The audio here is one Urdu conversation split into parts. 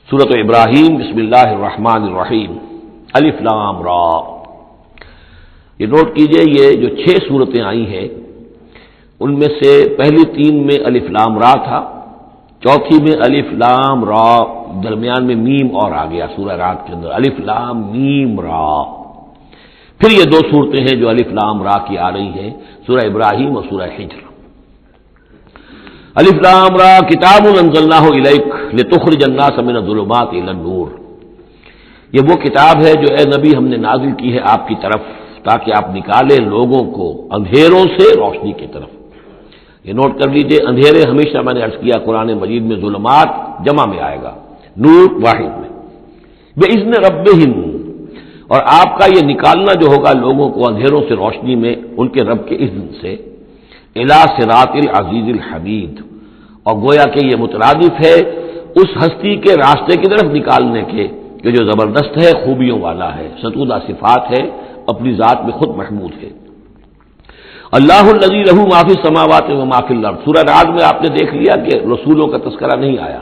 سورۃ ابراہیم بسم اللہ الرحمن الرحیم الف لام را۔ یہ نوٹ کیجئے، یہ جو 6 سورتیں آئی ہیں ان میں سے پہلی 3 میں الف لام را تھا، چوتھی میں الف لام را، درمیان میں میم اور آ گیا سورہ رات کے اندر الف لام میم را۔ پھر یہ 2 سورتیں ہیں جو الف لام را کی آ رہی ہیں، سورہ ابراہیم اور سورہ ہجر۔ الف لام را کتاب انزلناہ الیک لتخرج الناس من الظلمات الی النور۔ یہ وہ کتاب ہے جو اے نبی ہم نے نازل کی ہے آپ کی طرف تاکہ آپ نکالیں لوگوں کو اندھیروں سے روشنی کی طرف۔ یہ نوٹ کر لیجئے، اندھیرے ہمیشہ میں نے عرض کیا قرآن مجید میں ظلمات جمع میں آئے گا، نور واحد میں۔ بِإِذْنِ رَبِّهِمْ، اور آپ کا یہ نکالنا جو ہوگا لوگوں کو اندھیروں سے روشنی میں ان کے رب کے اذن سے، الی صراط العزیز الحمید، اور گویا کہ یہ مترادف ہے اس ہستی کے راستے کی طرف نکالنے کے کہ جو زبردست ہے، خوبیوں والا ہے، ستودہ صفات ہے، اپنی ذات میں خود محمود ہے۔ اللہ الذی لہ ما فی السماوات و ما فی الارض۔ سورہ رعد میں آپ نے دیکھ لیا کہ رسولوں کا تذکرہ نہیں آیا،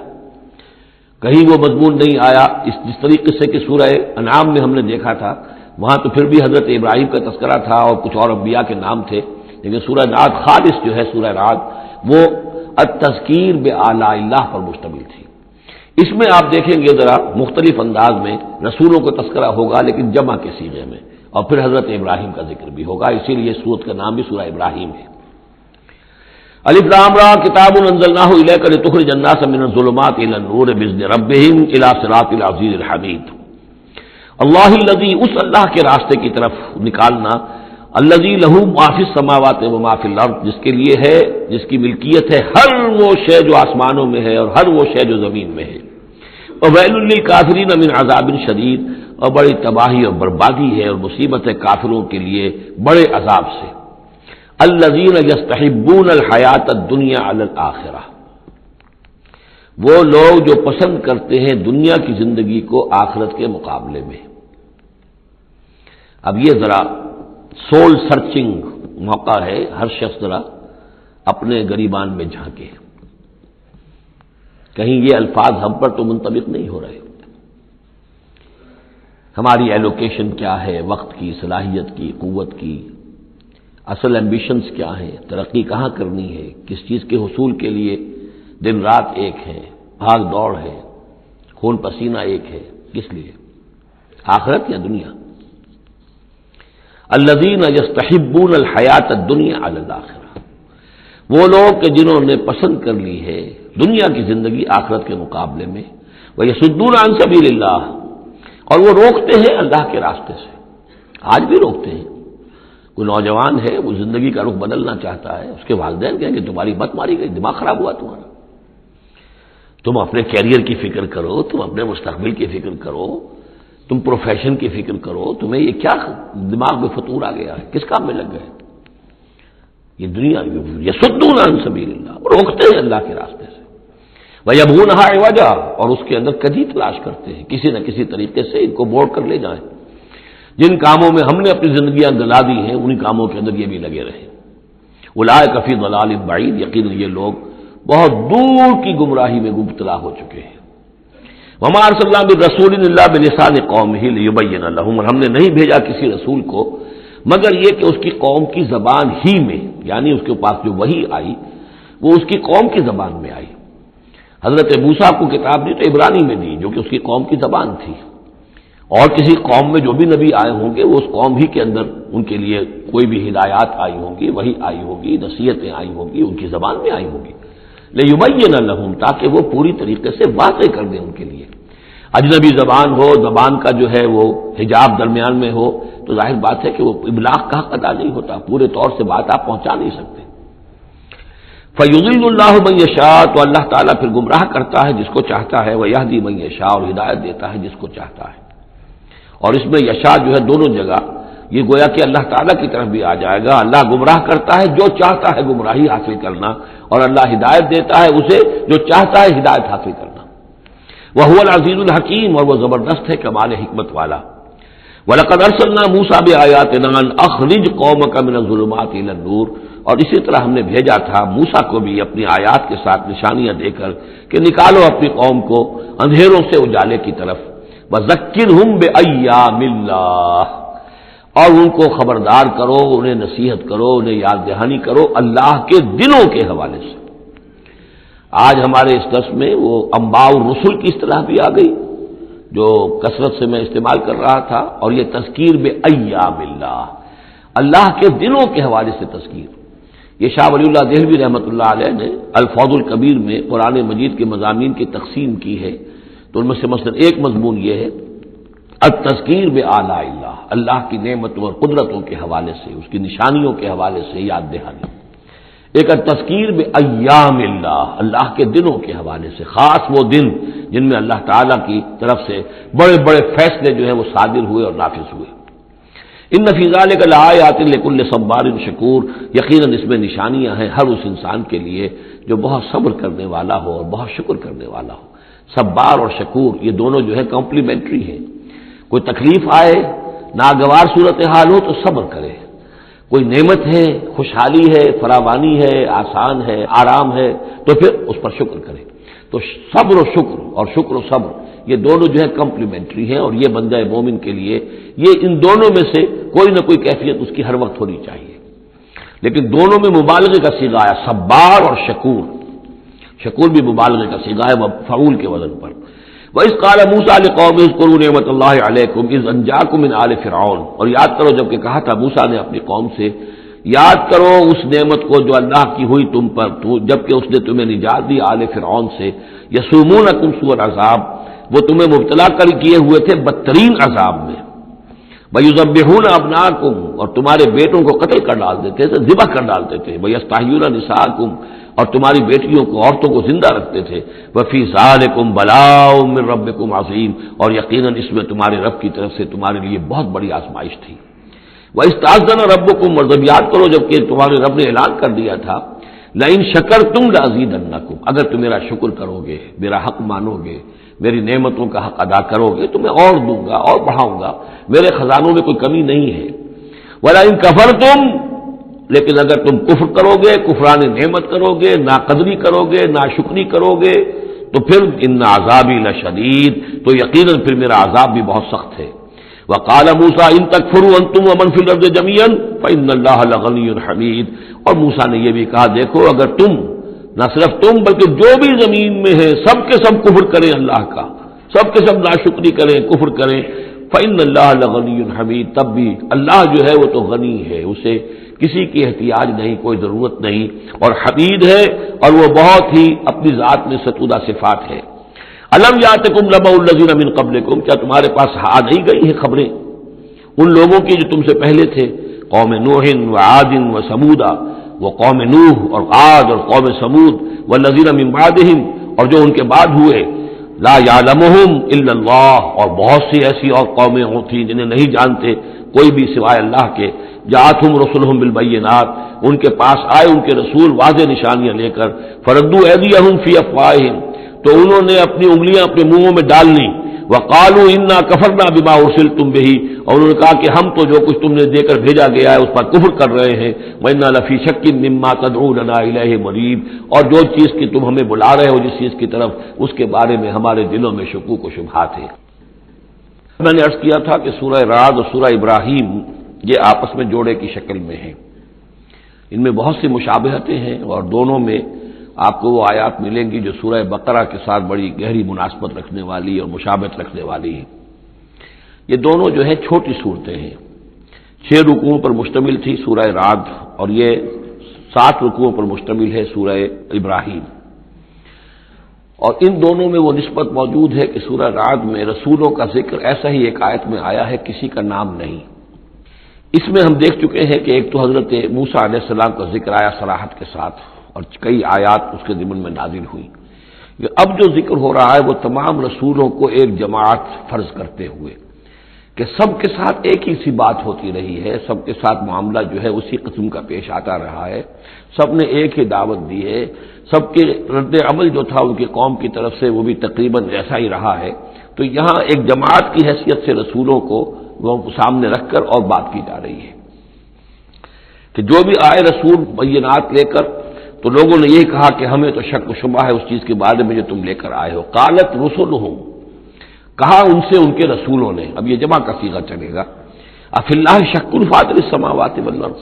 کہیں وہ مضمون نہیں آیا جس طریقے سے کہ سورہ انعام میں ہم نے دیکھا تھا، وہاں تو پھر بھی حضرت ابراہیم کا تذکرہ تھا اور کچھ اور انبیاء کے نام تھے، لیکن سورہ رعد خالص جو ہے سورہ رعد وہ التذکیر بآلاء اللہ پر مشتمل تھی۔ اس میں آپ دیکھیں گے ذرا مختلف انداز میں رسولوں کا تذکرہ ہوگا لیکن جمع کے صیغے میں، اور پھر حضرت ابراہیم کا ذکر بھی ہوگا، اسی لیے سورت کا نام بھی سورہ ابراہیم ہے۔ الف لام را کتاب انزلناہ الیک لتخرج الناس من الظلمات الی النور باذن ربہم الی صراط العزیز الحمید۔ اللہ الذی، اس اللہ کے راستے کی طرف نکالنا، الذی لہ ما فی السماوات و ما فی الارض، جس کے لیے ہے، جس کی ملکیت ہے ہر وہ شے جو آسمانوں میں ہے اور ہر وہ شے جو زمین میں ہے۔ وویل للکافرین من عذاب شدید، اور بڑی تباہی اور بربادی ہے اور مصیبت ہے کافروں کے لیے بڑے عذاب سے۔ الذین یستحبون الحیات الدنیا علی الآخرہ، وہ لوگ جو پسند کرتے ہیں دنیا کی زندگی کو آخرت کے مقابلے میں۔ اب یہ ذرا سول سرچنگ موقع ہے، ہر شخص ذرا اپنے گریبان میں جھانکے، کہیں یہ الفاظ ہم پر تو منطبق نہیں ہو رہے۔ ہماری ایلوکیشن کیا ہے، وقت کی، صلاحیت کی، قوت کی، اصل ایمبیشنز کیا ہیں، ترقی کہاں کرنی ہے، کس چیز کے حصول کے لیے دن رات ایک ہے، بھاگ دوڑ ہے، خون پسینہ ایک ہے، کس لیے؟ آخرت یا دنیا؟ الذین یستحبون الحیات الدنیا علی الآخرہ، وہ لوگ کہ جنہوں نے پسند کر لی ہے دنیا کی زندگی آخرت کے مقابلے میں، ویصدون عن سبیل اللہ، اور وہ روکتے ہیں اللہ کے راستے سے، آج بھی روکتے ہیں۔ کوئی نوجوان ہے وہ زندگی کا رخ بدلنا چاہتا ہے، اس کے والدین کہیں کہ تمہاری مت ماری گئی، دماغ خراب ہوا تمہارا، تم اپنے کیریئر کی فکر کرو، تم اپنے مستقبل کی فکر کرو، تم پروفیشن کی فکر کرو، تمہیں یہ کیا دماغ میں فطور آ گیا ہے، کس کام میں لگ گئے؟ یہ دنیا یصدون عن سبیل اللہ، روکتے ہیں اللہ کے راستے سے، وَيَبْغُونَهَا عِوَجًا، اور اس کے اندر کجی تلاش کرتے ہیں، کسی نہ کسی طریقے سے ان کو موڑ کر لے جائیں۔ جن کاموں میں ہم نے اپنی زندگیاں گلا دی ہیں انہی کاموں کے اندر یہ بھی لگے رہے۔ اولئک فی ضلال بعید، یقیناً یہ لوگ بہت دور کی گمراہی میں مبتلا ہو چکے ہیں۔ وما ارسلنا بالرسول الا بلسان قومہ لیبین لہم، اور ہم نے نہیں بھیجا کسی رسول کو مگر یہ کہ اس کی قوم کی زبان ہی میں، یعنی اس کے پاس جو وحی آئی وہ اس کی قوم کی زبان میں آئی۔ حضرت موسیٰ کو کتاب دی تو عبرانی میں دی جو کہ اس کی قوم کی زبان تھی، اور کسی قوم میں جو بھی نبی آئے ہوں گے وہ اس قوم ہی کے اندر ان کے لیے کوئی بھی ہدایات آئی ہوں گی، وحی آئی ہوگی، نصیحتیں آئی ہوں گی، ان کی زبان میں آئی ہوں گی، لیبین لہم، تاکہ وہ پوری طریقے سے واضح کر دیں ان کے لیے۔ اجنبی زبان ہو، زبان کا جو ہے وہ حجاب درمیان میں ہو تو ظاہر بات ہے کہ وہ ابلاغ کا حق ادا نہیں ہوتا، پورے طور سے بات آپ پہنچا نہیں سکتے۔ فَيُضِلُّ اللَّهُ مَن يَشَاءُ، تو اللہ تعالیٰ پھر گمراہ کرتا ہے جس کو چاہتا ہے، وَيَهْدِي مَن يَشَاءُ، اور ہدایت دیتا ہے جس کو چاہتا ہے۔ اور اس میں یشاء جو ہے دونوں جگہ یہ گویا کہ اللہ تعالیٰ کی طرف بھی آ جائے گا، اللہ گمراہ کرتا ہے جو چاہتا ہے گمراہی حاصل کرنا، اور اللہ ہدایت دیتا ہے اسے جو چاہتا ہے ہدایت حاصل کرنا۔ وَهُوَ الْعَزِيزُ الْحَكِيمُ، اور وہ زبردست ہے کمال حکمت والا۔ وَلَقَدْ أَرْسَلْنَا مُوسَىٰ بِآيَاتِنَا أَنْ أَخْرِجْ قَوْمَكَ مِنَ الظُّلُمَاتِ إِلَى النُّورِ، اور اسی طرح ہم نے بھیجا تھا موسیٰ کو بھی اپنی آیات کے ساتھ نشانیاں دے کر کہ نکالو اپنی قوم کو اندھیروں سے اجالے کی طرف. وَذَكِّرْهُمْ بِأَيَّامِ اللَّهِ، اور ان کو خبردار کرو، انہیں نصیحت کرو، انہیں یاد دہانی کرو اللہ کے دنوں کے حوالے سے. آج ہمارے اس درس میں وہ انباء الرسل کی اصطلاح بھی آ گئی جو کثرت سے میں استعمال کر رہا تھا، اور یہ تذکیر بِأَيَّامِ اللَّهِ، اللہ کے دنوں کے حوالے سے تذکیر. یہ شاہ ولی اللہ دہلوی رحمۃ اللہ علیہ نے الفوض الکبیر میں قرآن مجید کے مضامین کی تقسیم کی ہے، تو ان میں سے مثلا ایک مضمون یہ ہے التذکیر بآلاء اللہ، اللہ کی نعمتوں اور قدرتوں کے حوالے سے، اس کی نشانیوں کے حوالے سے یاد دہانی. ایک التذکیر بایام اللہ، اللہ کے دنوں کے حوالے سے، خاص وہ دن جن میں اللہ تعالیٰ کی طرف سے بڑے بڑے فیصلے جو ہیں وہ صادر ہوئے اور نافذ ہوئے. ان فی ذلک لآیات لکل صبار شکور، یقیناً اس میں نشانیاں ہیں ہر اس انسان کے لیے جو بہت صبر کرنے والا ہو اور بہت شکر کرنے والا ہو. صبار اور شکور یہ دونوں جو ہے کمپلیمنٹری ہیں. کوئی تکلیف آئے، ناگوار صورتحال ہو تو صبر کرے، کوئی نعمت ہے، خوشحالی ہے، فراوانی ہے، آسان ہے، آرام ہے تو پھر اس پر شکر کرے. تو صبر و شکر اور شکر و صبر یہ دونوں جو ہے کمپلیمنٹری ہیں، اور یہ بندہ مومن کے لیے یہ ان دونوں میں سے کوئی نہ کوئی کیفیت اس کی ہر وقت ہونی چاہیے. لیکن دونوں میں مبالغے کا صیغہ آیا، صبار اور شکور. شکور بھی مبالغے کا صیغہ ہے فعول کے وزن پر. وَإِذْ قَالَ مُوسَىٰ لِقَوْمِهِ اذْكُرُوا نِعْمَتَ اللَّهِ عَلَيْكُمْ إِذْ أَنجَاكُم مِّنْ آلِ فِرْعَوْنَ، اور یاد کرو جب کہ کہا تھا موسیٰ نے اپنی قوم سے، یاد کرو اس نعمت کو جو اللہ کی ہوئی تم پر جب کہ اس نے تمہیں نجات دی آل فرعون سے. یسومونکم سوء العذاب، وہ تمہیں مبتلا کر کیے ہوئے تھے بدترین عذاب میں. وَيُذَبِّحُونَ أَبْنَاءَكُمْ، اور تمہارے بیٹوں کو قتل کر ڈال دیتے تھے، ذبح کر ڈالتے تھے. وَيَسْتَحْيُونَ نِسَاءَكُمْ، اور تمہاری بیٹیوں کو، عورتوں کو زندہ رکھتے تھے. وَفِي ذَلِكُمْ بَلَاءٌ مِّن رَّبِّكُمْ عَظِيمٌ، اور یقیناً اس میں تمہارے رب کی طرف سے تمہارے لیے بہت بڑی آزمائش تھی. وَإِسْتَأْذَنَ رَبُّكُمْ، اور جب یاد کرو جب کہ تمہارے رب نے اعلان کر دیا تھا لَئِن شَكَرْتُمْ لَأَزِيدَنَّكُمْ، اگر تم میرا شکر کرو گے، میرا حق مانو گے، میری نعمتوں کا حق ادا کرو گے تو میں اور دوں گا اور بڑھاؤں گا، میرے خزانوں میں کوئی کمی نہیں ہے. وَلَئِن كَفَرْتُمْ، لیکن اگر تم کفر کرو گے، کفران نعمت کرو گے، ناقدری کرو گے، ناشکری کرو گے تو پھر ان عذابی لشدید، تو یقیناً پھر میرا عذاب بھی بہت سخت ہے. وقال موسیٰ ان تکفروا انتم ومن فی الارض جميعا فان اللہ لغنی حمید، اور موسیٰ نے یہ بھی کہا دیکھو اگر تم، نہ صرف تم بلکہ جو بھی زمین میں ہے سب کے سب کفر کریں اللہ کا، سب کے سب ناشکری کریں، کفر کریں، فان اللہ لغنی حمید، تب بھی اللہ جو ہے وہ تو غنی ہے، اسے کسی کی احتیاج نہیں، کوئی ضرورت نہیں، اور حمید ہے اور وہ بہت ہی اپنی ذات میں ستودہ صفات ہے. الم یاتکم نبأ الذین من قبلکم، کیا تمہارے پاس آ نہیں گئی ہیں خبریں ان لوگوں کی جو تم سے پہلے تھے، قوم نوح وعاد وثمود، وہ قوم نوح اور عاد اور قوم ثمود، والذین من بعدہم، اور جو ان کے بعد ہوئے، لا یعلمہم الا اللہ، اور بہت سی ایسی اور قومیں تھیں جنہیں نہیں جانتے کوئی بھی سوائے اللہ کے. جاءتہم رسلہم بالبینات، ان کے پاس آئے ان کے رسول واضح نشانیاں لے کر. فردوا ایدیہم فی افواہہم، تو انہوں نے اپنی انگلیاں اپنے منہوں میں ڈال لیں. وقالوا انا کفرنا بما ارسلتم به، اور انہوں نے کہا کہ ہم تو جو کچھ تم نے دے کر بھیجا گیا ہے اس پر کفر کر رہے ہیں. وانا لفی شک مما تدعوننا الیہ مریب، اور جو چیز کی تم ہمیں بلا رہے ہو جس چیز کی طرف، اس کے بارے میں ہمارے دلوں میں شکوک و شبہات ہیں. میں نے عرض کیا تھا کہ سورہ رعد اور سورہ ابراہیم یہ آپس میں جوڑے کی شکل میں ہیں، ان میں بہت سی مشابہتیں ہیں، اور دونوں میں آپ کو وہ آیات ملیں گی جو سورہ بقرہ کے ساتھ بڑی گہری مناسبت رکھنے والی اور مشابہت رکھنے والی ہیں. یہ دونوں جو ہیں چھوٹی صورتیں ہیں، 6 رکوعوں پر مشتمل تھی سورہ رعد، اور یہ 7 رکوعوں پر مشتمل ہے سورہ ابراہیم. اور ان دونوں میں وہ نسبت موجود ہے کہ سورہ رعد میں رسولوں کا ذکر ایسا ہی ایک آیت میں آیا ہے، کسی کا نام نہیں. اس میں ہم دیکھ چکے ہیں کہ ایک تو حضرت موسیٰ علیہ السلام کا ذکر آیا صراحت کے ساتھ، اور کئی آیات اس کے ضمن میں نازل ہوئی. اب جو ذکر ہو رہا ہے وہ تمام رسولوں کو ایک جماعت فرض کرتے ہوئے کہ سب کے ساتھ ایک ہی سی بات ہوتی رہی ہے، سب کے ساتھ معاملہ جو ہے اسی قسم کا پیش آتا رہا ہے، سب نے ایک ہی دعوت دی ہے، سب کے رد عمل جو تھا ان کی قوم کی طرف سے وہ بھی تقریباً ایسا ہی رہا ہے. تو یہاں ایک جماعت کی حیثیت سے رسولوں کو وہ سامنے رکھ کر اور بات کی جا رہی ہے کہ جو بھی آئے رسول بینات لے کر تو لوگوں نے یہی کہا کہ ہمیں تو شک و شبہ ہے اس چیز کے بارے میں جو تم لے کر آئے ہو. قالت رسلہم، کہا ان سے ان کے رسولوں نے، اب یہ جمع کا صیغہ چلے گا، افی اللہ شک فاطر السماوات والارض،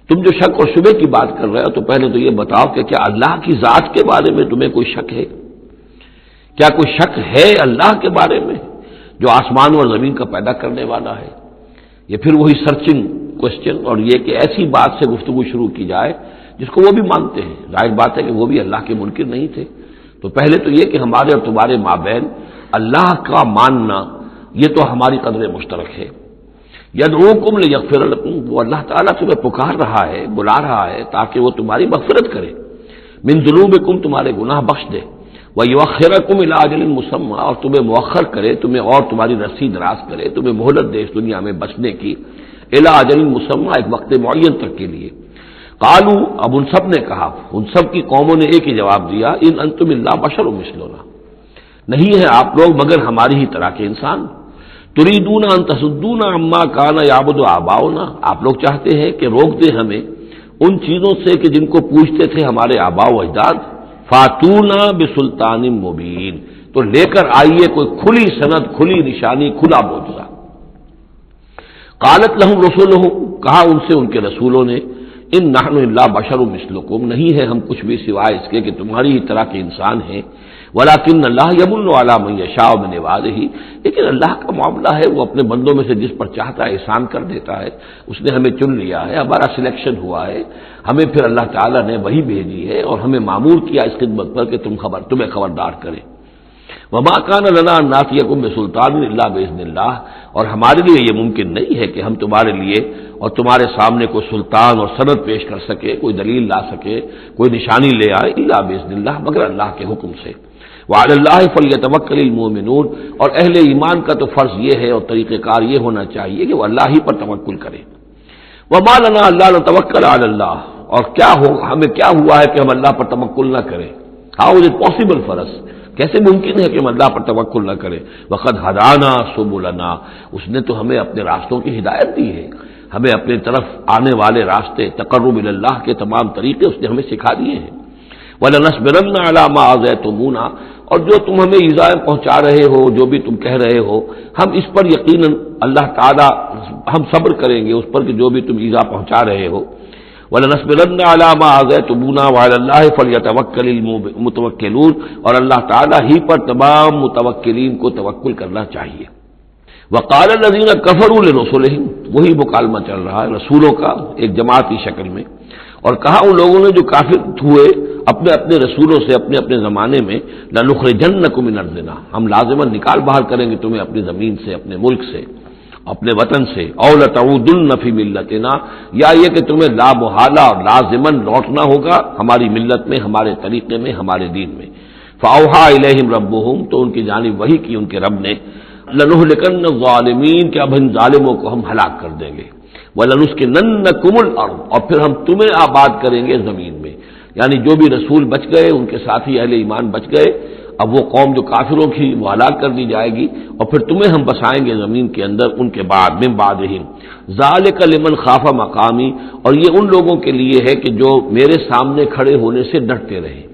تم جو شک اور شبہ کی بات کر رہے ہو تو پہلے تو یہ بتاؤ کہ کیا اللہ کی ذات کے بارے میں تمہیں کوئی شک ہے؟ کیا کوئی شک ہے اللہ کے بارے میں جو آسمان اور زمین کا پیدا کرنے والا ہے؟ یہ پھر وہی سرچنگ کوشچن، اور یہ کہ ایسی بات سے گفتگو شروع کی جائے جس کو وہ بھی مانتے ہیں. ظاہر بات ہے کہ وہ بھی اللہ کے منکر نہیں تھے. تو پہلے تو یہ کہ ہمارے اور تمہارے مابین اللہ کا ماننا یہ تو ہماری قدر مشترک ہے. یدعوکم لیغفر لکم، وہ اللہ تعالیٰ تمہیں پکار رہا ہے، بلا رہا ہے تاکہ وہ تمہاری مغفرت کرے، من ذنوبکم، تمہارے گناہ بخش دے، ویؤخرکم الی اجل مسمى، اور تمہیں مؤخر کرے، تمہیں اور تمہاری رسی دراز کرے، تمہیں مہلت دے اس دنیا میں بچنے کی، الی اجل مسمى، ایک وقت معین تک کے لیے. قالوا، اب ان سب نے کہا، ان سب کی قوموں نے ایک ہی جواب دیا، ان انتم الا بشر مثلنا، نہیں ہے آپ لوگ مگر ہماری ہی طرح کے انسان. تریدون ان تصدونا عما کان یعبد آباؤنا، آپ لوگ چاہتے ہیں کہ روک دیں ہمیں ان چیزوں سے کہ جن کو پوجتے تھے ہمارے آباء و اجداد. فاتونا بسلطان مبین، تو لے کر آئیے کوئی کھلی سند، کھلی نشانی، کھلا معجزہ. قالت لهم رسلهم، کہا ان سے ان کے رسولوں نے، ان نحن الا بشر مثلکم، نہیں ہے ہم کچھ بھی سوائے اس کے کہ تمہاری ہی طرح کے انسان ہیں. ولکن اللہ یمن علی من یشاء من عبادہ، لیکن اللہ کا معاملہ ہے وہ اپنے بندوں میں سے جس پر چاہتا ہے احسان کر دیتا ہے. اس نے ہمیں چن لیا ہے، ہمارا سلیکشن ہوا ہے، ہمیں پھر اللہ تعالیٰ نے وہی بھیجی ہے اور ہمیں معمور کیا اس خدمت پر کہ تمہیں خبردار کرے. وما کان لنا ان ناتیکم بسلطان الا باذن اللہ، اور ہمارے لیے یہ ممکن نہیں ہے کہ ہم تمہارے لیے اور تمہارے سامنے کوئی سلطان اور سند پیش کر سکے، کوئی دلیل لا سکے، کوئی نشانی لے آئے، الا باذن اللہ، مگر اللہ کے حکم سے. وعلی اللہ فلیتوکل المؤمنون، اور اہل ایمان کا تو فرض یہ ہے اور طریقہ کار یہ ہونا چاہیے کہ وہ اللہ ہی پر توکل کرے. وما لنا الا نتوکل علی اللہ، اور کیا ہو ہمیں کیا ہوا ہے کہ ہم اللہ پر توکل نہ کریں؟ How is it possible for us, کیسے ممکن ہے کہ ہم اللہ پر توکل نہ کریں؟ وقد ہدانا سبلنا، اس نے تو ہمیں اپنے راستوں کی ہدایت دی ہے، ہمیں اپنے طرف آنے والے راستے، تقرب الی اللہ کے تمام طریقے اس نے ہمیں سکھا دیے ہیں. وَلَنَصْبِرَنَّ عَلَىٰ مَا آذَيْتُمُونَا، اور جو تم ہمیں ایذائیں پہنچا رہے ہو، جو بھی تم کہہ رہے ہو، ہم اس پر یقیناً اللہ تعالیٰ ہم صبر کریں گے اس پر کہ جو بھی تم ایذا پہنچا رہے ہو. وَلَنَصْبِرَنَّ عَلَىٰ مَا آذَيْتُمُونَا وَعَلَى اللَّهِ فَلْيَتَوَكَّلِ الْمُتَوَكِّلُونَ، اور اللہ تعالیٰ ہی پر تمام متوکلین کو توکل کرنا چاہیے. وَقَالَ الَّذِينَ كَفَرُوا لِرُسُلِهِمْ، وہی مکالمہ چل رہا ہے رسولوں کا ایک جماعتی شکل میں، اور کہا ان لوگوں نے جو کافر ہوئے اپنے اپنے رسولوں سے اپنے اپنے زمانے میں، لَنُخْرِجَنَّكُم مِّنْ أَرْضِنَا، ہم لازماً نکال باہر کریں گے تمہیں اپنی زمین سے، اپنے ملک سے، اپنے وطن سے، أَوْ لَتَعُودُنَّ فِي مِلَّتِنَا، یا یہ کہ تمہیں لا محالہ اور لازماً لوٹنا ہوگا ہماری ملت میں، ہمارے طریقے میں، ہمارے دین میں. فَأَوْحَىٰ إِلَيْهِمْ رَبُّهُمْ، تو ان کی جانب وحی کی ان کے رب نے، لَنُهْلِكَنَّ الظَّالِمِينَ، کہ اب ان ظالموں کو ہم ہلاک کر دیں گے. وَلَنُسْكِنَنَّكُمُ الْأَرْضَ، اور پھر ہم تمہیں آباد کریں گے زمین میں. یعنی جو بھی رسول بچ گئے، ان کے ساتھی اہل ایمان بچ گئے، اب وہ قوم جو کافروں کی وہ ہلاک کر دی جائے گی، اور پھر تمہیں ہم بسائیں گے زمین کے اندر ان کے بعد، من بعدہم. ذالک لمن خاف مقامی، اور یہ ان لوگوں کے لیے ہے کہ جو میرے سامنے کھڑے ہونے سے ڈرتے رہیں،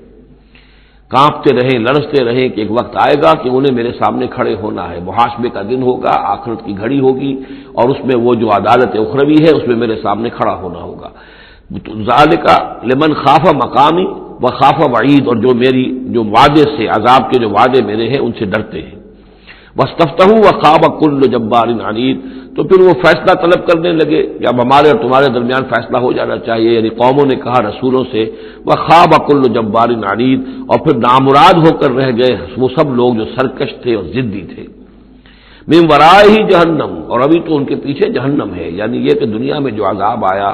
کانپتے رہیں، لرزتے رہیں کہ ایک وقت آئے گا کہ انہیں میرے سامنے کھڑے ہونا ہے، محاسبے کا دن ہوگا، آخرت کی گھڑی ہوگی، اور اس میں وہ جو عدالت اخروی ہے اس میں میرے سامنے کھڑا ہونا ہوگا. ذالک لمن خاف مقامی و خاف وعید، اور جو میری جو وعدے سے، عذاب کے جو وعدے میرے ہیں ان سے ڈرتے ہیں. واستفتحوا وخاب كل جبار عنید، تو پھر وہ فیصلہ طلب کرنے لگے کہ اب ہمارے اور تمہارے درمیان فیصلہ ہو جانا چاہیے. یعنی قوموں نے کہا رسولوں سے، وخاب كل جبار عنید، اور پھر نامراد ہو کر رہ گئے وہ سب لوگ جو سرکش تھے اور ضدی تھے. من ورائہ جہنم، اور ابھی تو ان کے پیچھے جہنم ہے. یعنی یہ کہ دنیا میں جو عذاب آیا،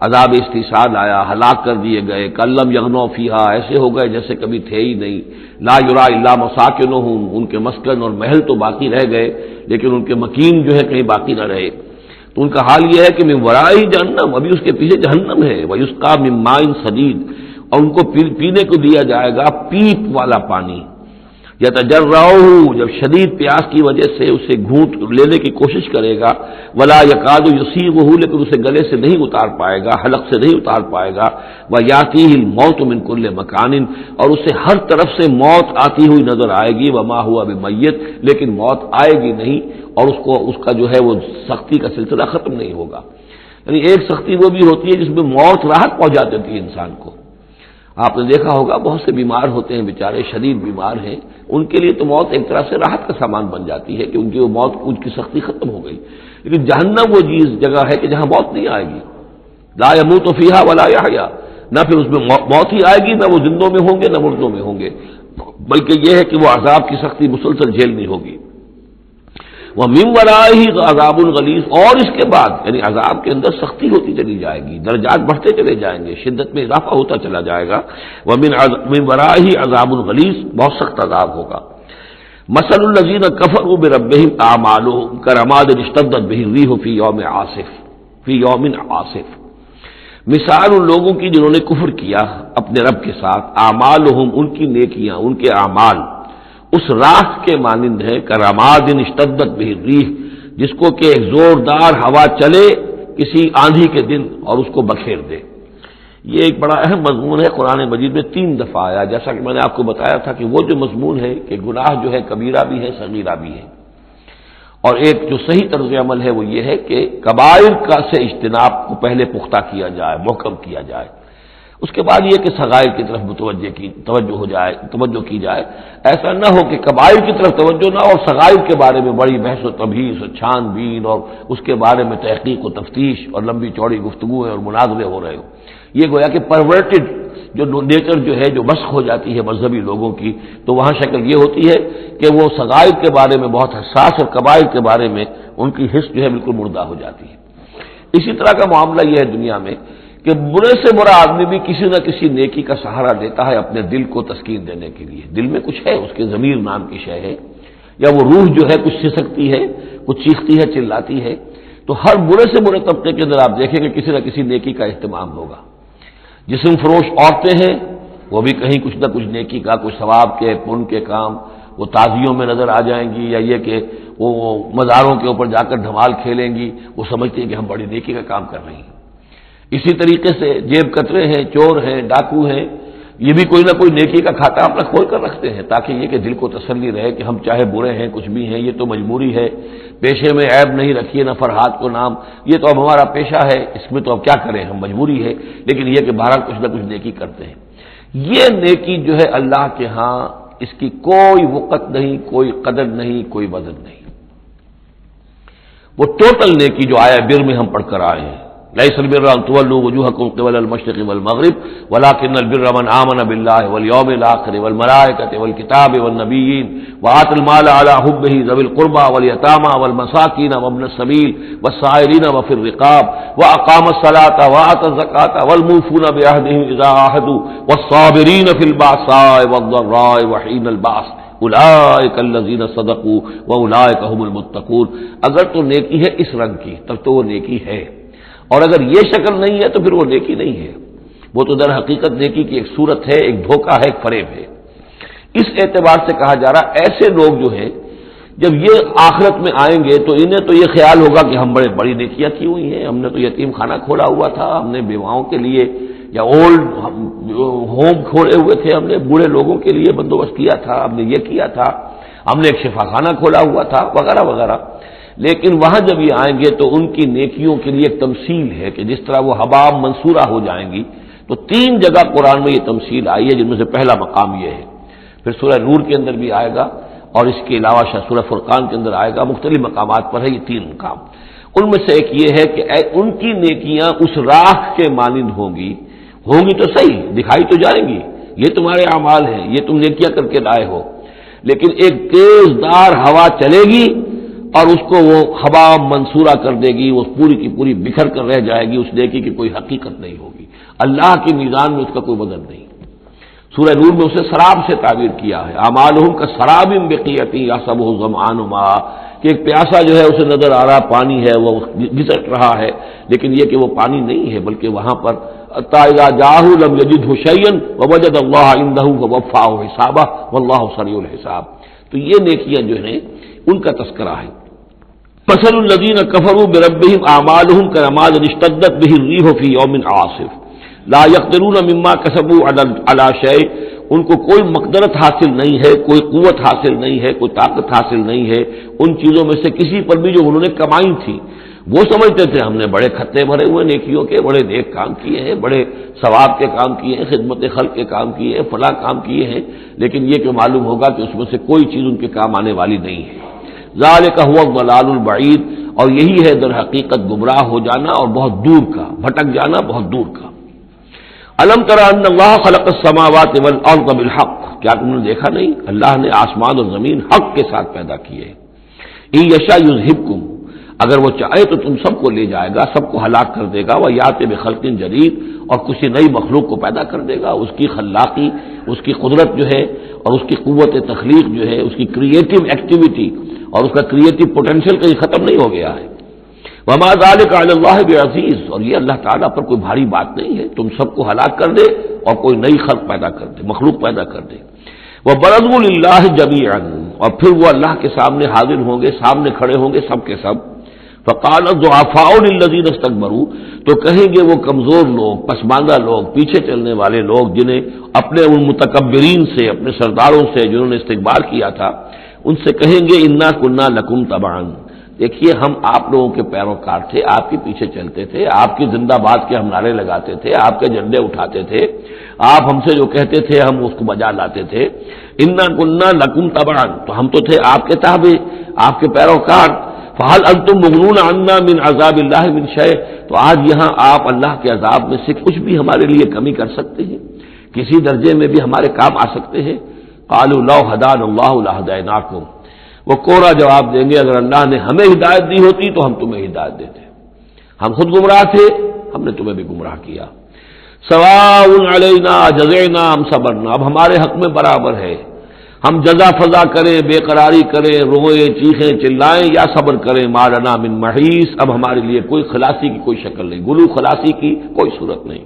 عذاب استیصال آیا، ہلاک کر دیے گئے، کلم یغنوا فیہا، ایسے ہو گئے جیسے کبھی تھے ہی نہیں. لا یرا الا مساکنہم، ان کے مسکن اور محل تو باقی رہ گئے لیکن ان کے مکین جو ہے کہیں باقی نہ رہے. تو ان کا حال یہ ہے کہ من ورائہ جہنم، ابھی اس کے پیچھے جہنم ہے. ویسقا من ماء صدید، اور ان کو پینے کو دیا جائے گا پیپ والا پانی. یتجرعہ، جب شدید پیاس کی وجہ سے اسے گھونٹ لینے کی کوشش کرے گا، ولا یکاد یسیغہ، لیکن اسے گلے سے نہیں اتار پائے گا، حلق سے نہیں اتار پائے گا، ویاتیہ الموت من کل مکان، اور اسے ہر طرف سے موت آتی ہوئی نظر آئے گی، وما ہوا بمیت، لیکن موت آئے گی نہیں، اور اس کا جو ہے وہ سختی کا سلسلہ ختم نہیں ہوگا۔ یعنی ایک سختی وہ بھی ہوتی ہے جس میں موت راحت پہنچا دیتی ہے انسان کو۔ آپ نے دیکھا ہوگا بہت سے بیمار ہوتے ہیں بیچارے، شدید بیمار ہیں، ان کے لیے تو موت ایک طرح سے راحت کا سامان بن جاتی ہے کہ ان کی وہ موت، ان کی سختی ختم ہو گئی۔ لیکن جہنم وہ جگہ ہے کہ جہاں موت نہیں آئے گی، لا یموت فیہا ولا یحیا، نہ پھر اس میں موت ہی آئے گی، نہ وہ زندوں میں ہوں گے نہ مردوں میں ہوں گے، بلکہ یہ ہے کہ وہ عذاب کی سختی مسلسل جھیلنی ہوگی۔ وَمِن وَرَائِهِ عَذَابٌ غَلِيظٌ، اور اس کے بعد یعنی عذاب کے اندر سختی ہوتی چلی جائے گی، درجات بڑھتے چلے جائیں گے، شدت میں اضافہ ہوتا چلا جائے گا۔ وَمِن وَرَائِهِ عَذَابٌ غَلِيظٌ، بہت سخت عذاب ہوگا۔ مَثَلُ الَّذِينَ كَفَرُوا بِرَبِّهِمْ أَعْمَالُهُمْ كَرَمَادٍ اشْتَدَّتْ بِهِ الرِّيحُ فِي يَوْمٍ عَاصِفٍ، مثال ان لوگوں کی جنہوں نے کفر کیا اپنے رب کے ساتھ، اعمالہم، ان کی نیکیاں، ان کے اعمال اس راکھ کے مانند ہے، کرماد اشتدت بہ الریح، جس کو کہ ایک زوردار ہوا چلے کسی آندھی کے دن اور اس کو بکھیر دے۔ یہ ایک بڑا اہم مضمون ہے، قرآن مجید میں 3 دفعہ آیا، جیسا کہ میں نے آپ کو بتایا تھا کہ وہ جو مضمون ہے کہ گناہ جو ہے کبیرہ بھی ہے صغیرہ بھی ہے، اور ایک جو صحیح طرز عمل ہے وہ یہ ہے کہ کبائر کا سے اجتناب کو پہلے پختہ کیا جائے، محکم کیا جائے، اس کے بعد یہ کہ صغائر کی طرف توجہ کی جائے۔ ایسا نہ ہو کہ کبائر کی طرف توجہ نہ ہو اور صغائر کے بارے میں بڑی بحث و تبحیث اور چھان بین اور اس کے بارے میں تحقیق و تفتیش اور لمبی چوڑی گفتگویں اور مناظرے ہو رہے ہو۔ یہ گویا کہ پرورٹڈ جو نیچر جو ہے، جو مسخ ہو جاتی ہے مذہبی لوگوں کی، تو وہاں شکل یہ ہوتی ہے کہ وہ صغائر کے بارے میں بہت حساس اور کبائر کے بارے میں ان کی حس جو ہے بالکل مردہ ہو جاتی ہے۔ اسی طرح کا معاملہ یہ ہے دنیا میں کہ برے سے برا آدمی بھی کسی نہ کسی نیکی کا سہارا لیتا ہے اپنے دل کو تسکین دینے کے لیے۔ دل میں کچھ ہے، اس کے ضمیر نام کی شے ہے، یا وہ روح جو ہے کچھ سسکتی ہے، کچھ چیختی ہے، چلاتی ہے، تو ہر برے سے برے طبقے کے اندر آپ دیکھیں کہ کسی نہ کسی نیکی کا اہتمام ہوگا۔ جسم فروش عورتیں ہیں، وہ بھی کہیں کچھ نہ کچھ نیکی کا، کچھ ثواب کے، پن کے کام وہ تازیوں میں نظر آ جائیں گی، یا یہ کہ وہ مزاروں کے اوپر جا کر دھمال کھیلیں گی، وہ سمجھتی ہیں کہ ہم بڑی نیکی کا کام کر رہی ہیں۔ اسی طریقے سے جیب کترے ہیں، چور ہیں، ڈاکو ہیں، یہ بھی کوئی نہ کوئی نیکی کا کھاتا اپنا کھول کر رکھتے ہیں، تاکہ یہ کہ دل کو تسلی رہے کہ ہم چاہے برے ہیں، کچھ بھی ہیں، یہ تو مجبوری ہے، پیشے میں عیب نہیں رکھیے نہ فرحات کو نام، یہ تو اب ہمارا پیشہ ہے، اس میں تو اب کیا کریں، ہم مجبوری ہے، لیکن یہ کہ بہرحال کچھ نہ کچھ نیکی کرتے ہیں۔ یہ نیکی جو ہے اللہ کے ہاں اس کی کوئی وقت نہیں، کوئی قدر نہیں، کوئی وزن نہیں۔ وہ ٹوٹل نیکی جو آیا بر میں ہم پڑھ کر آئے ہیں، ليس البر أن تولوا وجوهكم قبل المشرق والمغرب ولكن البر من آمن بالله واليوم الآخر والملائكة والكتاب والنبيين وآتى المال على حبه ذوي القربى واليتامى والمساكين وابن السبيل والسائلين وفي الرقاب وأقام الصلاة وآتى الزكاة والموفون بعهدهم إذا عاهدوا والصابرين في البأساء والضراء وحين البأس اولئک الذین صدقوا واولئک هم المتقون۔ اگر تو نیکی ہے اس رنگ کی تب تو وہ نیکی ہے، اور اگر یہ شکل نہیں ہے تو پھر وہ نیکی نہیں ہے، وہ تو در حقیقت نیکی کی ایک صورت ہے، ایک دھوکہ ہے، ایک فریب ہے۔ اس اعتبار سے کہا جا رہا ایسے لوگ جو ہیں جب یہ آخرت میں آئیں گے تو انہیں تو یہ خیال ہوگا کہ ہم بڑی نیکیاں کی ہوئی ہیں، ہم نے تو یتیم خانہ کھولا ہوا تھا، ہم نے بیواؤں کے لیے یا اولڈ ہوم کھولے ہوئے تھے، ہم نے بوڑھے لوگوں کے لیے بندوبست کیا تھا، ہم نے یہ کیا تھا، ہم نے ایک شفا خانہ کھولا ہوا تھا، وغیرہ وغیرہ۔ لیکن وہاں جب یہ آئیں گے تو ان کی نیکیوں کے لیے ایک تمثیل ہے کہ جس طرح وہ حباب منصورہ ہو جائیں گی۔ تو 3 جگہ قرآن میں یہ تمثیل آئی ہے، جن میں سے پہلا مقام یہ ہے، پھر سورہ نور کے اندر بھی آئے گا، اور اس کے علاوہ سورہ فرقان کے اندر آئے گا، مختلف مقامات پر ہے یہ 3 مقام۔ ان میں سے ایک یہ ہے کہ ان کی نیکیاں اس راکھ کے مانند ہوں گی تو صحیح، دکھائی تو جائیں گی، یہ تمہارے اعمال ہیں، یہ تم نیکیاں کر کے لائے ہو، لیکن ایک تیز دار ہوا چلے گی اور اس کو وہ ہوا منصورہ کر دے گی، وہ پوری کی پوری بکھر کر رہ جائے گی، اس نیکی کی کوئی حقیقت نہیں ہوگی، اللہ کی میزان میں اس کا کوئی وزن نہیں۔ سورہ نور میں اسے سراب سے تعبیر کیا ہے، اعمالہم کسراب بقیعۃ یحسبہ الظمآن ماء، کہ ایک پیاسا جو ہے اسے نظر آ رہا پانی ہے، وہ گھسٹ رہا ہے، لیکن یہ کہ وہ پانی نہیں ہے، بلکہ وہاں پر حتی اذا جاءہ لم یجدہ شیئا ووجد اللہ عندہ فوفاہ حسابہ واللہ سریع الحساب. تو یہ نیکیاں جو ہیں ان کا تذکرہ ہے. مثل الذین کفروا بربہم اعمالہم کرماد اشتدت بہ الریح فی یوم عاصف لا یقدرون مما کسبوا علی شیء. ان کو کوئی مقدرت حاصل نہیں ہے، کوئی قوت حاصل نہیں ہے، کوئی طاقت حاصل نہیں ہے ان چیزوں میں سے کسی پر بھی جو انہوں نے کمائی تھی. وہ سمجھتے تھے ہم نے بڑے کھتے بھرے ہوئے نیکیوں کے، بڑے نیک کام کیے ہیں، بڑے ثواب کے کام کیے ہیں، خدمت خلق کے کام کیے ہیں، فلاں کام کیے ہیں، لیکن یہ کہ معلوم ہوگا کہ اس میں سے کوئی چیز ان کے کام آنے والی نہیں ہے. ذالک هو الضلال البعید. اور یہی ہے در حقیقت گمراہ ہو جانا اور بہت دور کا، بھٹک جانا بہت دور کا. الم تر ان اللہ خلق السماوات والارض بالحق. کیا تم نے دیکھا نہیں اللہ نے آسمان اور زمین حق کے ساتھ پیدا کیے. ان یشاء یذہبکم. اگر وہ چاہے تو تم سب کو لے جائے گا، سب کو ہلاک کر دے گا. ویات بخلق جدید. اور کسی نئی مخلوق کو پیدا کر دے گا. اس کی خلاقی، اس کی قدرت جو ہے اور اس کی قوت تخلیق جو ہے، اس کی کریٹو ایکٹیویٹی اور اس کا کریٹو پوٹینشیل کہیں ختم نہیں ہو گیا ہے. وما ذلک علی اللہ بعزیز. اور یہ اللہ تعالیٰ پر کوئی بھاری بات نہیں ہے تم سب کو ہلاک کر دے اور کوئی نئی خلق پیدا کر دے، مخلوق پیدا کر دے. وبرزوا للہ جمیعا. اور پھر وہ اللہ کے سامنے حاضر ہوں گے، سامنے کھڑے ہوں گے سب کے سب. فقال الضعفاء للذین استكبروا. تو کہیں گے وہ کمزور لوگ، پسماندہ لوگ، پیچھے چلنے والے لوگ جنہیں اپنے ان متکبرین سے، اپنے سرداروں سے جنہوں نے استکبار کیا تھا، ان سے کہیں گے انا کنا لکم تبعا. دیکھیے ہم آپ لوگوں کے پیروکار تھے، آپ کے پیچھے چلتے تھے، آپ کی زندہ باد کے ہم نعرے لگاتے تھے، آپ کے جھنڈے اٹھاتے تھے، آپ ہم سے جو کہتے تھے ہم اس کو بجا لاتے تھے. انا کنا لکم تبعا. تو ہم تو تھے آپ کے تابع، آپ کے پیروکار. فہل انتم مغنون عنا من عذاب اللہ من شیء. تو آج یہاں آپ اللہ کے عذاب میں سے کچھ بھی ہمارے لیے کمی کر سکتے ہیں، کسی درجے میں بھی ہمارے کام آ سکتے ہیں. قالوا لو هدانا اللہ لہدیناکم. وہ کوڑا جواب دیں گے اگر اللہ نے ہمیں ہدایت دی ہوتی تو ہم تمہیں ہدایت دیتے. ہم خود گمراہ تھے، ہم نے تمہیں بھی گمراہ کیا. سواء علینا جزعنا ام صبرنا. اب ہمارے حق میں برابر ہے، ہم جزا فضا کریں، بے قراری کریں، روئیں چیخیں چلائیں یا صبر کریں. ما لنا من محیص. اب ہمارے لیے کوئی خلاصی کی کوئی شکل نہیں، گلو خلاصی کی کوئی صورت نہیں.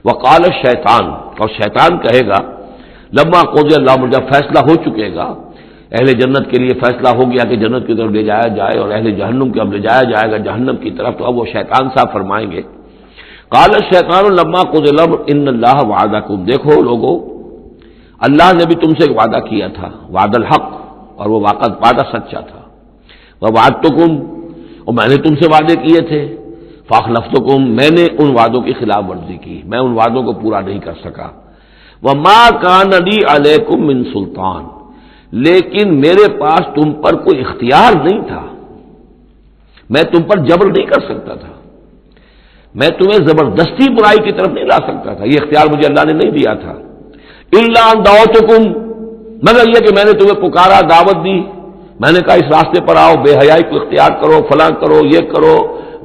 وقال الشیطان. اور شیطان کہے گا لما قضی الامر. جب فیصلہ ہو چکے گا، اہل جنت کے لیے فیصلہ ہو گیا کہ جنت کی طرف لے جایا جائے اور اہل جہنم کی اب لے جایا جائے گا جہنم کی طرف، تو اب وہ شیطان صاحب فرمائیں گے قال الشیطان لما قضی الامر ان اللہ وعدکم. دیکھو لوگو، اللہ نے بھی تم سے ایک وعدہ کیا تھا، وعد الحق، اور وہ وعدہ سچا تھا. ووعدتکم. اور میں نے تم سے وعدے کیے تھے. فاخلفتکم. میں نے ان وعدوں کی خلاف ورزی کی، میں ان وعدوں کو پورا نہیں کر سکا. وما کان لی علیکم من سلطان. لیکن میرے پاس تم پر کوئی اختیار نہیں تھا، میں تم پر جبر نہیں کر سکتا تھا، میں تمہیں زبردستی برائی کی طرف نہیں لا سکتا تھا، یہ اختیار مجھے اللہ نے نہیں دیا تھا. الا ان دعوتکم. مگر یہ کہ میں نے تمہیں پکارا، دعوت دی، میں نے کہا اس راستے پر آؤ، بے حیائی کو اختیار کرو، فلاں کرو، یہ کرو،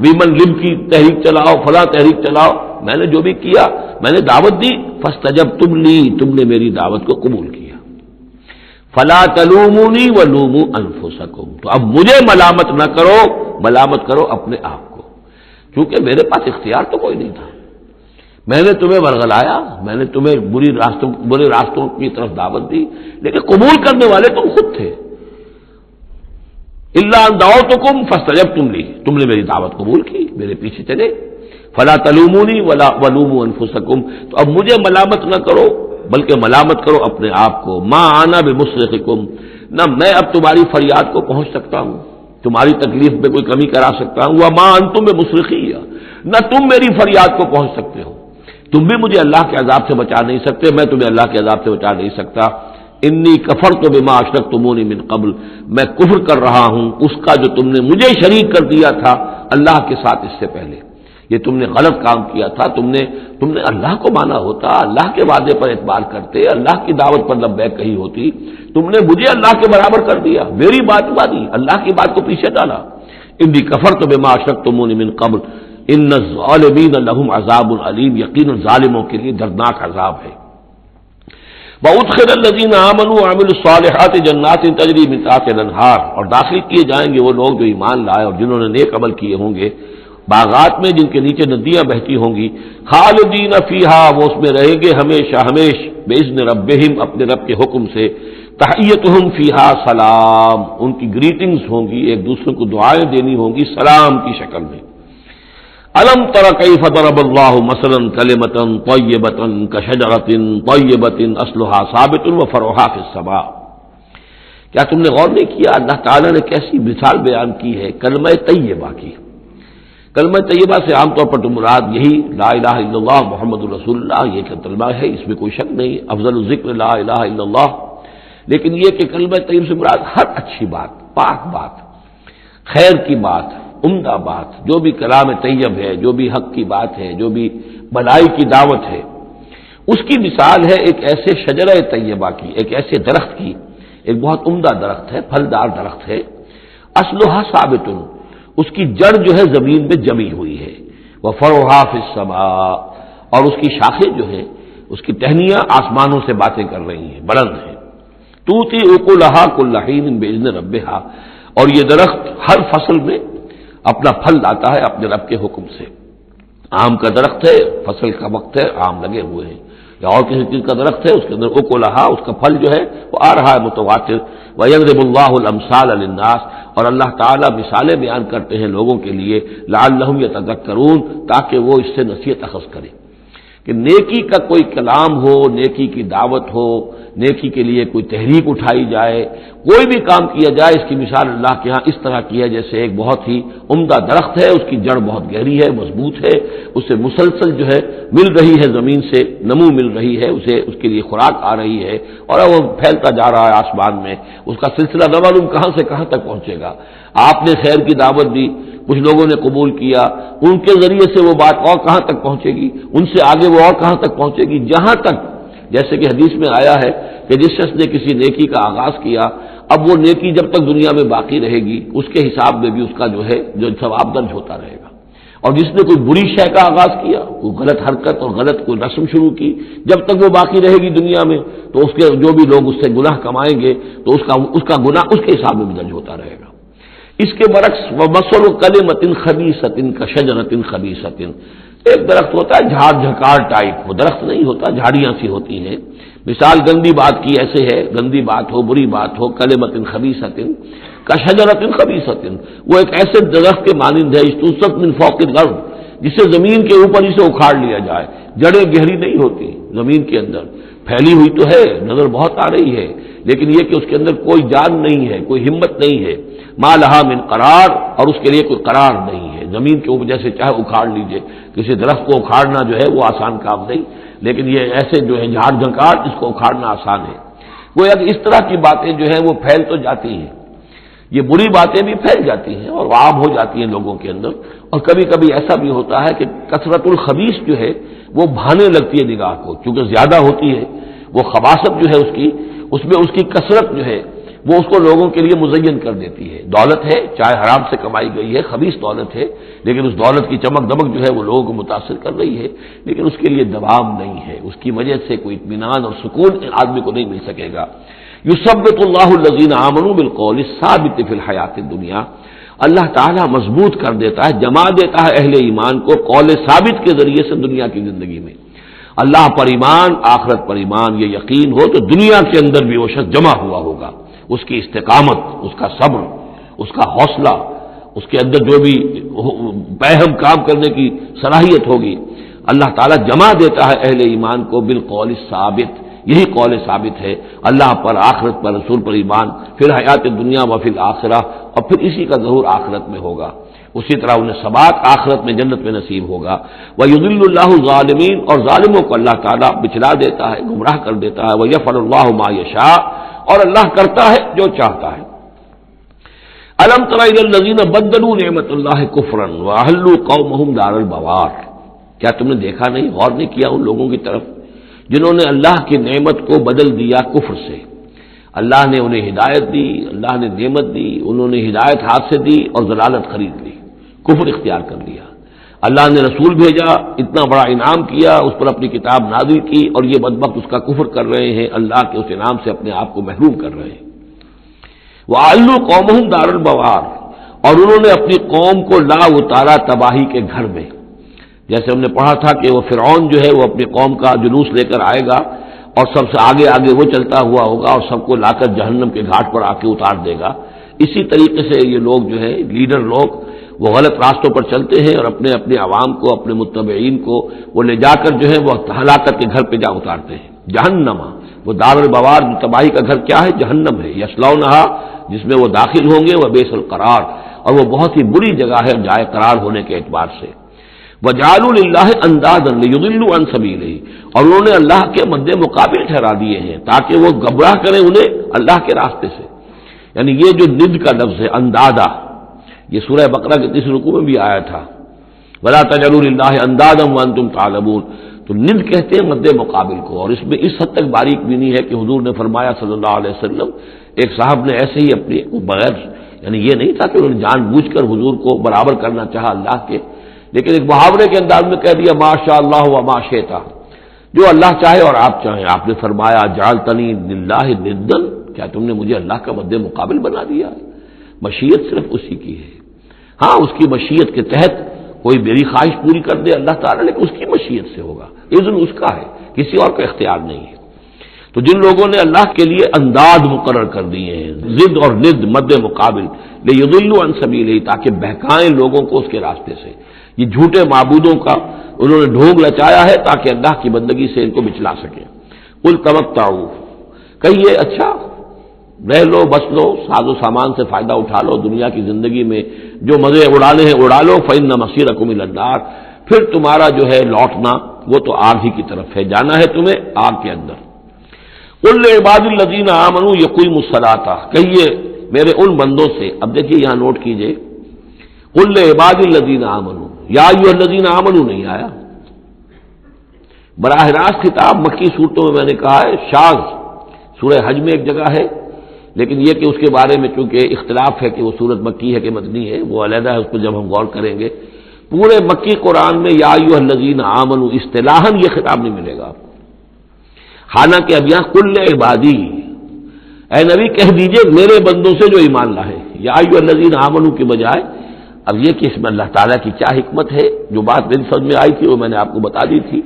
ویمن لب کی تحریک چلاؤ، فلاں تحریک چلاؤ. میں نے جو بھی کیا میں نے دعوت دی. فاستجبتم لی. تم نے میری دعوت کو قبول کیا. فلا تلومونی ولوموا انفسکم. تو اب مجھے ملامت نہ کرو، ملامت کرو اپنے آپ کو، کیونکہ میرے پاس اختیار تو کوئی نہیں تھا. میں نے تمہیں ورغلایا، میں نے تمہیں برے راستوں کی طرف دعوت دی، لیکن قبول کرنے والے تم خود تھے. الا ان دعوتکم فاستجبتم لی. تم نے میری دعوت قبول کی، میرے پیچھے چلے. فلا تلومونی ولا ولوموا انفسکم. تو اب مجھے ملامت نہ کرو بلکہ ملامت کرو اپنے آپ کو. ما انا بمصرخکم. نہ میں اب تمہاری فریاد کو پہنچ سکتا ہوں، تمہاری تکلیف میں کوئی کمی کرا سکتا ہوں. وما انتم بمصرخی. نہ تم میری فریاد کو پہنچ سکتے ہو، تم بھی مجھے اللہ کے عذاب سے بچا نہیں سکتے، میں تمہیں اللہ کے عذاب سے بچا نہیں سکتا. انی کفرت بما اشرکتمونی من قبل. میں کفر کر رہا ہوں اس کا جو تم نے مجھے شریک کر دیا تھا اللہ کے ساتھ اس سے پہلے. یہ تم نے غلط کام کیا تھا. تم نے اللہ کو مانا ہوتا، اللہ کے وعدے پر اعتبار کرتے، اللہ کی دعوت پر لبیک کہی ہوتی. تم نے مجھے اللہ کے برابر کر دیا، میری بات مانی، اللہ کی بات کو پیچھے ڈالا. انی کفرت بما اشرکتمونی من قبل ان الظالمین لهم عذاب علیم. یقینا ظالموں کے لیے دردناک عذاب ہے. وادخل الذین آمنوا وعملوا الصالحات جنات تجری من تحتها الانہار. اور داخل کیے جائیں گے وہ لوگ جو ایمان لائے اور جنہوں نے نیک عمل کیے ہوں گے باغات میں جن کے نیچے ندیاں بہتی ہوں گی، خالدین فیہا، وہ اس میں رہیں گے ہمیشہ ہمیش، باذن ربہم، اپنے رب کے حکم سے، تحیتہم فیہا سلام، ان کی گریٹنگز ہوں گی، ایک دوسرے کو دعائیں دینی ہوں گی سلام کی شکل میں۔ الم تر کیف ضرب اللہ مثلا کلمۃ طیبۃ کشجرۃ طیبۃ اصلھا ثابت وفرعھا فی السماء، کیا تم نے غور نہیں کیا اللہ تعالیٰ نے کیسی مثال بیان کی ہے کلمہ طیبہ کی؟ کلمہ طیبہ سے عام طور پر تو مراد یہی لا الہ الا اللہ محمد رسول اللہ، یہ کلمہ ہے، اس میں کوئی شک نہیں، افضل الذکر لا الہ الا اللہ، لیکن یہ کہ کلمہ طیب سے مراد ہر اچھی بات، پاک بات، خیر کی بات، عمدہ بات، جو بھی کلام طیب ہے، جو بھی حق کی بات ہے، جو بھی بھلائی کی دعوت ہے، اس کی مثال ہے ایک ایسے شجرہ طیبہ کی، ایک ایسے درخت کی، ایک بہت عمدہ درخت ہے، پھلدار درخت ہے، اصلھا ثابت، اس کی جڑ جو ہے زمین میں جمی ہوئی ہے، وفرعھا فی السماء، اور اس کی شاخیں جو ہیں، اس کی ٹہنیاں آسمانوں سے باتیں کر رہی ہیں، بلند ہیں، تؤتی اکلھا کل حین باذن ربھا، اور یہ درخت ہر فصل میں اپنا پھل لاتا ہے اپنے رب کے حکم سے۔ آم کا درخت ہے، فصل کا وقت ہے، آم لگے ہوئے ہیں، یا اور کسی چیز کا درخت ہے، اس کے اندر اکلھا، اس کا پھل جو ہے وہ آ رہا ہے متواتر، وَيَضْرِبُ اللَّهُ الْأَمْثَالَ لِلنَّاسِ، اور اللہ تعالیٰ مثالیں بیان کرتے ہیں لوگوں کے لیے، لعلہم یتذکرون، تاکہ وہ اس سے نصیحت اخذ کریں، کہ نیکی کا کوئی کلام ہو، نیکی کی دعوت ہو، نیکی کے لیے کوئی تحریک اٹھائی جائے، کوئی بھی کام کیا جائے، اس کی مثال اللہ کے ہاں اس طرح کی ہے جیسے ایک بہت ہی عمدہ درخت ہے، اس کی جڑ بہت گہری ہے، مضبوط ہے، اسے مسلسل جو ہے مل رہی ہے، زمین سے نمو مل رہی ہے، اسے اس کے لیے خوراک آ رہی ہے، اور وہ پھیلتا جا رہا ہے آسمان میں، اس کا سلسلہ نہ معلوم کہاں سے کہاں تک پہنچے گا۔ آپ نے خیر کی دعوت دی، کچھ لوگوں نے قبول کیا، ان کے ذریعے سے وہ بات اور کہاں تک پہنچے گی، ان سے آگے وہ اور کہاں تک پہنچے گی، جہاں تک، جیسے کہ حدیث میں آیا ہے کہ جس شخص نے کسی نیکی کا آغاز کیا، اب وہ نیکی جب تک دنیا میں باقی رہے گی، اس کے حساب میں بھی اس کا جو ہے جو ثواب درج ہوتا رہے گا، اور جس نے کوئی بری شے کا آغاز کیا، کوئی غلط حرکت اور غلط کوئی رسم شروع کی، جب تک وہ باقی رہے گی دنیا میں، تو اس کے جو بھی لوگ اس سے گناہ کمائیں گے تو اس کا گناہ اس کے حساب میں بھی درج ہوتا رہے گا۔ اس کے برعکس وَمَثَلُ کَلِمَةٍ خَبِیثَةٍ کَشَجَرَةٍ خَبِیثَةٍ، ایک درخت ہوتا ہے جھاڑ جھکار ٹائپ، وہ درخت نہیں ہوتا، جھاڑیاں سی ہوتی ہیں، مثال گندی بات کی ایسے ہے، گندی بات ہو، بری بات ہو، کلمۃ خبیثۃ کشجرۃ خبیثۃ، وہ ایک ایسے درخت کے مانند ہے اجتثت من فوق الارض، جسے زمین کے اوپر اسے اکھاڑ لیا جائے، جڑیں گہری نہیں ہوتی زمین کے اندر، پھیلی ہوئی تو ہے، نظر بہت آ رہی ہے، لیکن یہ کہ اس کے اندر کوئی جان نہیں ہے، کوئی ہمت نہیں ہے، ما لہا من قرار، اور اس کے لیے کوئی قرار نہیں ہے، زمین کے اوپر جیسے چاہے اکھاڑ لیجئے، کسی درخت کو اکھاڑنا جو ہے وہ آسان کام نہیں، لیکن یہ ایسے جو ہے جھاڑ جھنکار، اس کو اکھاڑنا آسان ہے۔ گویا کہ اس طرح کی باتیں جو ہیں وہ پھیل تو جاتی ہیں، یہ بری باتیں بھی پھیل جاتی ہیں اور عام ہو جاتی ہیں لوگوں کے اندر، اور کبھی کبھی ایسا بھی ہوتا ہے کہ کثرت الخبیث جو ہے وہ بھانے لگتی ہے نگاہ کو، چونکہ زیادہ ہوتی ہے وہ خباثت جو ہے اس میں اس کی کثرت جو ہے وہ اس کو لوگوں کے لیے مزین کر دیتی ہے۔ دولت ہے، چاہے حرام سے کمائی گئی ہے، خبیث دولت ہے، لیکن اس دولت کی چمک دمک جو ہے وہ لوگوں کو متاثر کر رہی ہے، لیکن اس کے لیے دوام نہیں ہے، اس کی وجہ سے کوئی اطمینان اور سکون آدمی کو نہیں مل سکے گا۔ یثبت اللہ الذین آمنوا بالقول الثابت فی الحیات الدنیا، اللہ تعالیٰ مضبوط کر دیتا ہے، جما دیتا ہے اہل ایمان کو قول ثابت کے ذریعے سے دنیا کی زندگی میں۔ اللہ پر ایمان، آخرت پر ایمان، یہ یقین ہو تو دنیا کے اندر بھی وہ شخص جمع ہوا ہوگا، اس کی استقامت، اس کا صبر، اس کا حوصلہ، اس کے اندر جو بھی باہم کام کرنے کی صلاحیت ہوگی، اللہ تعالیٰ جمع دیتا ہے اہل ایمان کو بالقول ثابت، یہی قول ثابت ہے، اللہ پر، آخرت پر، رسول پر ایمان، پھر حیات دنیا و فی الآخرہ، اور پھر اسی کا ظہور آخرت میں ہوگا، اسی طرح انہیں ثبات آخرت میں جنت میں نصیب ہوگا۔ وَيُضِلُّ اللَّهُ الظَّالِمِينَ، اور ظالموں کو اللہ تعالیٰ بچلا دیتا ہے، گمراہ کر دیتا ہے۔ وَيَفْعَلُ اللَّهُ مَا يَشَاءُ، اور اللہ کرتا ہے جو چاہتا ہے۔ أَلَمْ تَرَ إِلَى الَّذِينَ بَدَّلُوا نِعْمَتَ اللَّهِ كُفْرًا وَأَحَلُّوا قَوْمَهُمْ دَارَ الْبَوَارِ، کیا تم نے دیکھا نہیں، غور نہیں کیا ان لوگوں کی طرف جنہوں نے اللہ کی نعمت کو بدل دیا کفر سے؟ اللہ نے انہیں ہدایت دی، اللہ نے نعمت دی، انہوں نے ہدایت ہاتھ سے دی اور ضلالت خرید لی، کفر اختیار کر لیا۔ اللہ نے رسول بھیجا، اتنا بڑا انعام کیا، اس پر اپنی کتاب نازل کی، اور یہ بدبخت اس کا کفر کر رہے ہیں، اللہ کے اس انعام سے اپنے آپ کو محروم کر رہے ہیں۔ وَأَحَلُّوا قَوْمَهُمْ دَارَ الْبَوَارِ، اور انہوں نے اپنی قوم کو لا اتارا تباہی کے گھر میں. جیسے ہم نے پڑھا تھا کہ وہ فرعون جو ہے وہ اپنی قوم کا جلوس لے کر آئے گا اور سب سے آگے آگے وہ چلتا ہوا ہوگا اور سب کو لا کر جہنم کے گھاٹ پر آ کے اتار دے گا. اسی طریقے سے یہ لوگ جو ہے لیڈر لوگ وہ غلط راستوں پر چلتے ہیں اور اپنے اپنے عوام کو اپنے متبعین کو وہ لے جا کر جو ہے وہ ہلاکت کے گھر پہ جا اتارتے ہیں. جہنم وہ دار البوار تباہی کا گھر کیا ہے؟ جہنم ہے. یصلونھا جس میں وہ داخل ہوں گے، وہ بئس القرار اور وہ بہت ہی بری جگہ ہے جائے قرار ہونے کے اعتبار سے. وجعلوا للہ اندادا لیضلوا عن سبیلہ اور انہوں نے اللہ کے مد مقابل ٹھہرا دیے ہیں تاکہ وہ گمراہ کریں انہیں اللہ کے راستے سے. یعنی یہ جو ند کا لفظ ہے اندادا، یہ سورہ بقرہ کے 30 رکوع میں بھی آیا تھا، ولا تجعلوا للہ اندادا وانتم تعلمون. تو ند کہتے ہیں مد مقابل کو، اور اس میں اس حد تک باریک بھی نہیں ہے کہ حضور نے فرمایا صلی اللہ علیہ وسلم، ایک صاحب نے ایسے ہی اپنی بغیر، یعنی یہ نہیں تھا کہ انہوں نے جان بوجھ کر حضور کو برابر کرنا چاہا اللہ کے، لیکن ایک محاورے کے انداز میں کہہ دیا ما شاء اللہ و ما شئت، جو اللہ چاہے اور آپ چاہیں. آپ نے فرمایا جعلتنی للہ ندا، کیا تم نے مجھے اللہ کا مد مقابل بنا دیا؟ مشیت صرف اسی کی ہے. ہاں اس کی مشیت کے تحت کوئی میری خواہش پوری کر دے اللہ تعالیٰ، لیکن اس کی مشیت سے ہوگا، اذن اس کا ہے، کسی اور کا اختیار نہیں ہے. تو جن لوگوں نے اللہ کے لیے انداز مقرر کر دیے ہیں، ضد اور ند مد مقابل، لیضلوا عن سبیلہ تاکہ بہکائیں لوگوں کو اس کے راستے سے، یہ جھوٹے معبودوں کا انہوں نے ڈھونگ لچایا ہے تاکہ اللہ کی بندگی سے ان کو بچلا سکیں. قل تمتعوا، کہیے اچھا رہ لو، بس لو، ساز و سامان سے فائدہ اٹھا لو، دنیا کی زندگی میں جو مزے اڑانے ہیں اڑا لو، فإن مصیرکم الی النار، پھر تمہارا جو ہے لوٹنا وہ تو آگ ہی کی طرف ہے، جانا ہے تمہیں آگ کے اندر. قل لعباد الذین آمنوا یقیموا الصلاۃ، کہیے میرے ان بندوں سے، اب دیکھیے یہاں نوٹ کیجئے، قل لعباد الذین آمنوا، یا ایھا الذین آمنوا نہیں آیا. براہ راست خطاب مکی صورتوں میں نے کہا ہے شاذ، سورہ حج میں ایک جگہ ہے، لیکن یہ کہ اس کے بارے میں چونکہ اختلاف ہے کہ وہ سورت مکی ہے کہ مدنی ہے، وہ علیحدہ ہے، اس پر جب ہم غور کریں گے. پورے مکی قرآن میں یا ایھا الذین آمنوا اصطلاحاً یہ خطاب نہیں ملے گا. حالانکہ اب یہاں کل عبادی، اے نبی کہہ دیجئے میرے بندوں سے جو ایمان لائے، یا ایھا الذین آمنوا کے بجائے. اب یہ کہ اس میں اللہ تعالیٰ کی کیا حکمت ہے، جو بات میری سمجھ میں آئی تھی وہ میں نے آپ کو بتا دی تھی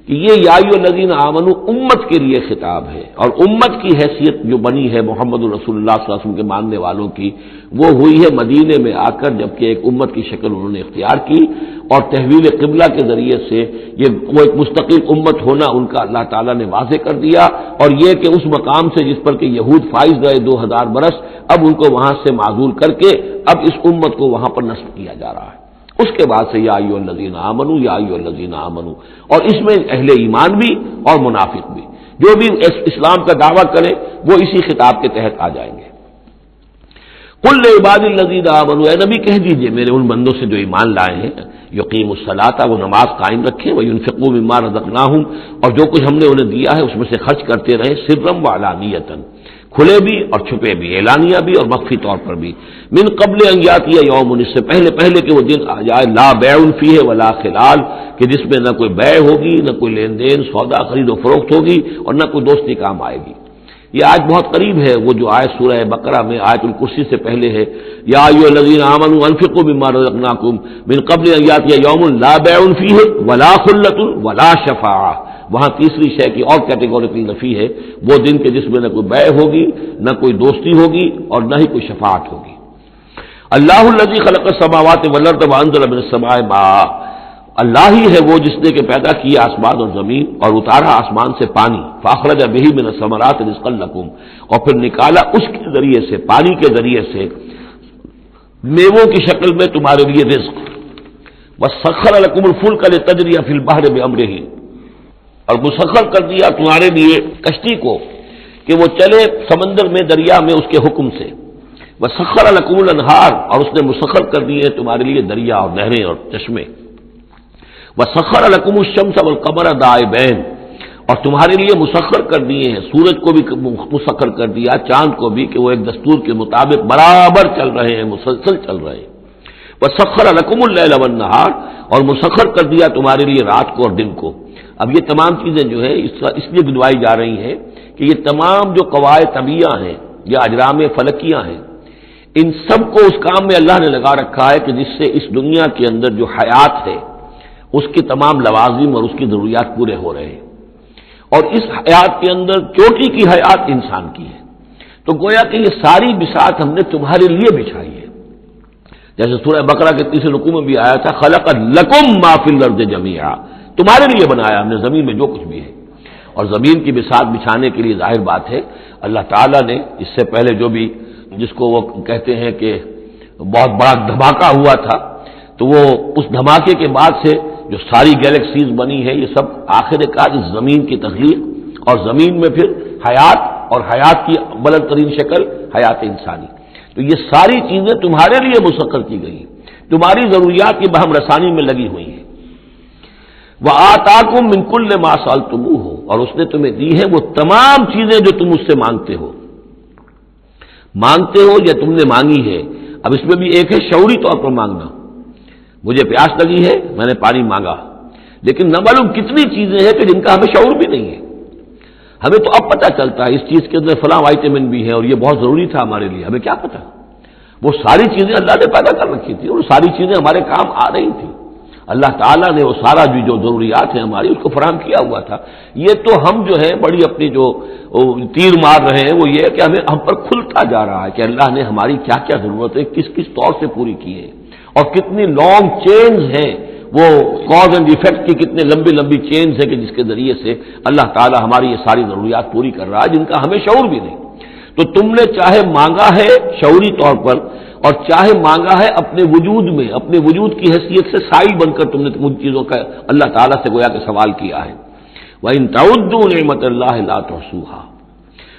کہ یہ یا ایھا الذین آمنوا امت کے لیے خطاب ہے، اور امت کی حیثیت جو بنی ہے محمد رسول اللہ صلی اللہ علیہ وسلم کے ماننے والوں کی، وہ ہوئی ہے مدینے میں آ کر، جبکہ ایک امت کی شکل انہوں نے اختیار کی اور تحویل قبلہ کے ذریعے سے یہ وہ ایک مستقل امت ہونا ان کا اللہ تعالیٰ نے واضح کر دیا. اور یہ کہ اس مقام سے جس پر کہ یہود فائز رہے 2000 برس، اب ان کو وہاں سے معزول کر کے اب اس امت کو وہاں پر نصب کیا جا رہا ہے. اس کے بعد سے یا ایھا الذین آمنوا، یا ایھا الذین آمنوا، اور اس میں اہل ایمان بھی اور منافق بھی، جو بھی اسلام کا دعویٰ کریں وہ اسی خطاب کے تحت آ جائیں گے. قل لعباد الذین آمنوا، اے نبی کہہ دیجئے میرے ان بندوں سے جو ایمان لائے ہیں، یقیموا الصلاۃ، وہ نماز قائم رکھیں، وینفقوا مما رزقناہم، اور جو کچھ ہم نے انہیں دیا ہے اس میں سے خرچ کرتے رہے، سرا وعلانیۃ، کھلے بھی اور چھپے بھی، اعلانیہ بھی اور مخفی طور پر بھی. من قبل ان یاتی یوم، اس سے پہلے کہ وہ دن آ جائے، لا بیع فیہ ولا خلال، کہ جس میں نہ کوئی بیع ہوگی، نہ کوئی لین دین سودا خرید و فروخت ہوگی، اور نہ کوئی دوستی کام آئے گی. یہ آیت بہت قریب ہے وہ جو آیت سورہ بقرہ میں آیت الکرسی سے پہلے ہے، یا ایھا الذین آمنوا انفقوا مما رزقناکم من قبل ان یاتی یوم لا بیع فیہ ولا خلۃ ولا شفاعہ. وہاں تیسری شے کی اور کیٹیگوریکل نفی ہے، وہ دن کے جس میں نہ کوئی بیع ہوگی، نہ کوئی دوستی ہوگی، اور نہ ہی کوئی شفاعت ہوگی. اللہ الذی خلق السماوات والارض وانزل من السماء ماء، اللہ ہی ہے وہ جس نے کہ پیدا کیا آسمان اور زمین اور اتارا آسمان سے پانی، فاخرج بہ من الثمرات رزقا لکم، اور پھر نکالا اس کے ذریعے سے، پانی کے ذریعے سے میووں کی شکل میں تمہارے لیے رزق. وسخر لکم الفلک لتجری فی البحر بامرہ، اور مسخر کر دیا تمہارے لیے کشتی کو کہ وہ چلے سمندر میں، دریا میں اس کے حکم سے. وسخر لکم الانہار، اور اس نے مسخر کر دیے تمہارے لیے دریا اور نہریں اور چشمے. وسخر لکم الشمس والقمر دائبین، اور تمہارے لیے مسخر کر دیے ہیں، سورج کو بھی مسخر کر دیا، چاند کو بھی، کہ وہ ایک دستور کے مطابق برابر چل رہے ہیں، مسلسل چل رہے ہیں. وسخر لکم اللیل والنہار، اور مسخر کر دیا تمہارے لیے رات کو اور دن کو. اب یہ تمام چیزیں جو ہے اس لیے گنوائی جا رہی ہیں کہ یہ تمام جو قواعد طبیعہ ہیں یا اجرام فلکیاں ہیں، ان سب کو اس کام میں اللہ نے لگا رکھا ہے کہ جس سے اس دنیا کے اندر جو حیات ہے اس کے تمام لوازم اور اس کی ضروریات پورے ہو رہے ہیں، اور اس حیات کے اندر چوٹی کی حیات انسان کی ہے۔ تو گویا کہ یہ ساری بساط ہم نے تمہارے لیے بچھائی ہے، جیسے سورہ بقرہ کے تیسرے رکوع میں بھی آیا تھا، خلق لکم ما فی الارض جمیعا، تمہارے لیے بنایا ہم نے زمین میں جو کچھ بھی ہے۔ اور زمین کی بساط بچھانے کے لیے ظاہر بات ہے اللہ تعالیٰ نے اس سے پہلے جو بھی جس کو وہ کہتے ہیں کہ بہت بڑا دھماکہ ہوا تھا، تو وہ اس دھماکے کے بعد سے جو ساری گیلیکسیز بنی ہے یہ سب آخر کار اس زمین کی تخلیق اور زمین میں پھر حیات، اور حیات کی بلند ترین شکل حیات انسانی۔ تو یہ ساری چیزیں تمہارے لیے مسخر کی گئی ہیں، تمہاری ضروریات کی بہم رسانی میں لگی ہوئی ہیں۔ وَآتَاكُم مِّن كُلِّ مَا سَأَلْتُمُوهُ، اور اس نے تمہیں دی ہے وہ تمام چیزیں جو تم اس سے مانگتے ہو یا تم نے مانگی ہے۔ اب اس میں بھی ایک ہے شعوری طور پر مانگنا، مجھے پیاس لگی ہے میں نے پانی مانگا، لیکن نہ معلوم کتنی چیزیں ہیں کہ جن کا ہمیں شعور بھی نہیں ہے۔ ہمیں تو اب پتہ چلتا ہے اس چیز کے اندر فلاں وائٹامن بھی ہے اور یہ بہت ضروری تھا ہمارے لیے، ہمیں کیا پتہ؟ وہ ساری چیزیں اللہ نے پیدا کر رکھی تھی اور ساری چیزیں ہمارے کام آ رہی تھی، اللہ تعالیٰ نے وہ سارا جو ضروریات ہیں ہماری اس کو فراہم کیا ہوا تھا۔ یہ تو ہم جو ہے بڑی اپنی جو تیر مار رہے ہیں وہ یہ ہے کہ ہم پر کھلتا جا رہا ہے کہ اللہ نے ہماری کیا کیا ضرورتیں کس کس طور سے پوری کی ہے، اور کتنی لانگ چینز ہیں، وہ کاز اینڈ ایفیکٹ کی کتنے لمبی لمبی چینز ہیں کہ جس کے ذریعے سے اللہ تعالیٰ ہماری یہ ساری ضروریات پوری کر رہا ہے جن کا ہمیں شعور بھی نہیں۔ تو تم نے چاہے مانگا ہے شعوری طور پر اور چاہے مانگا ہے اپنے وجود میں، اپنے وجود کی حیثیت سے سائل بن کر تم نے ان چیزوں کا اللہ تعالیٰ سے گویا کہ سوال کیا ہے۔ وَإِن تَعُدُّوا نِعْمَتَ اللَّهِ لَا تُحْصُوهَا،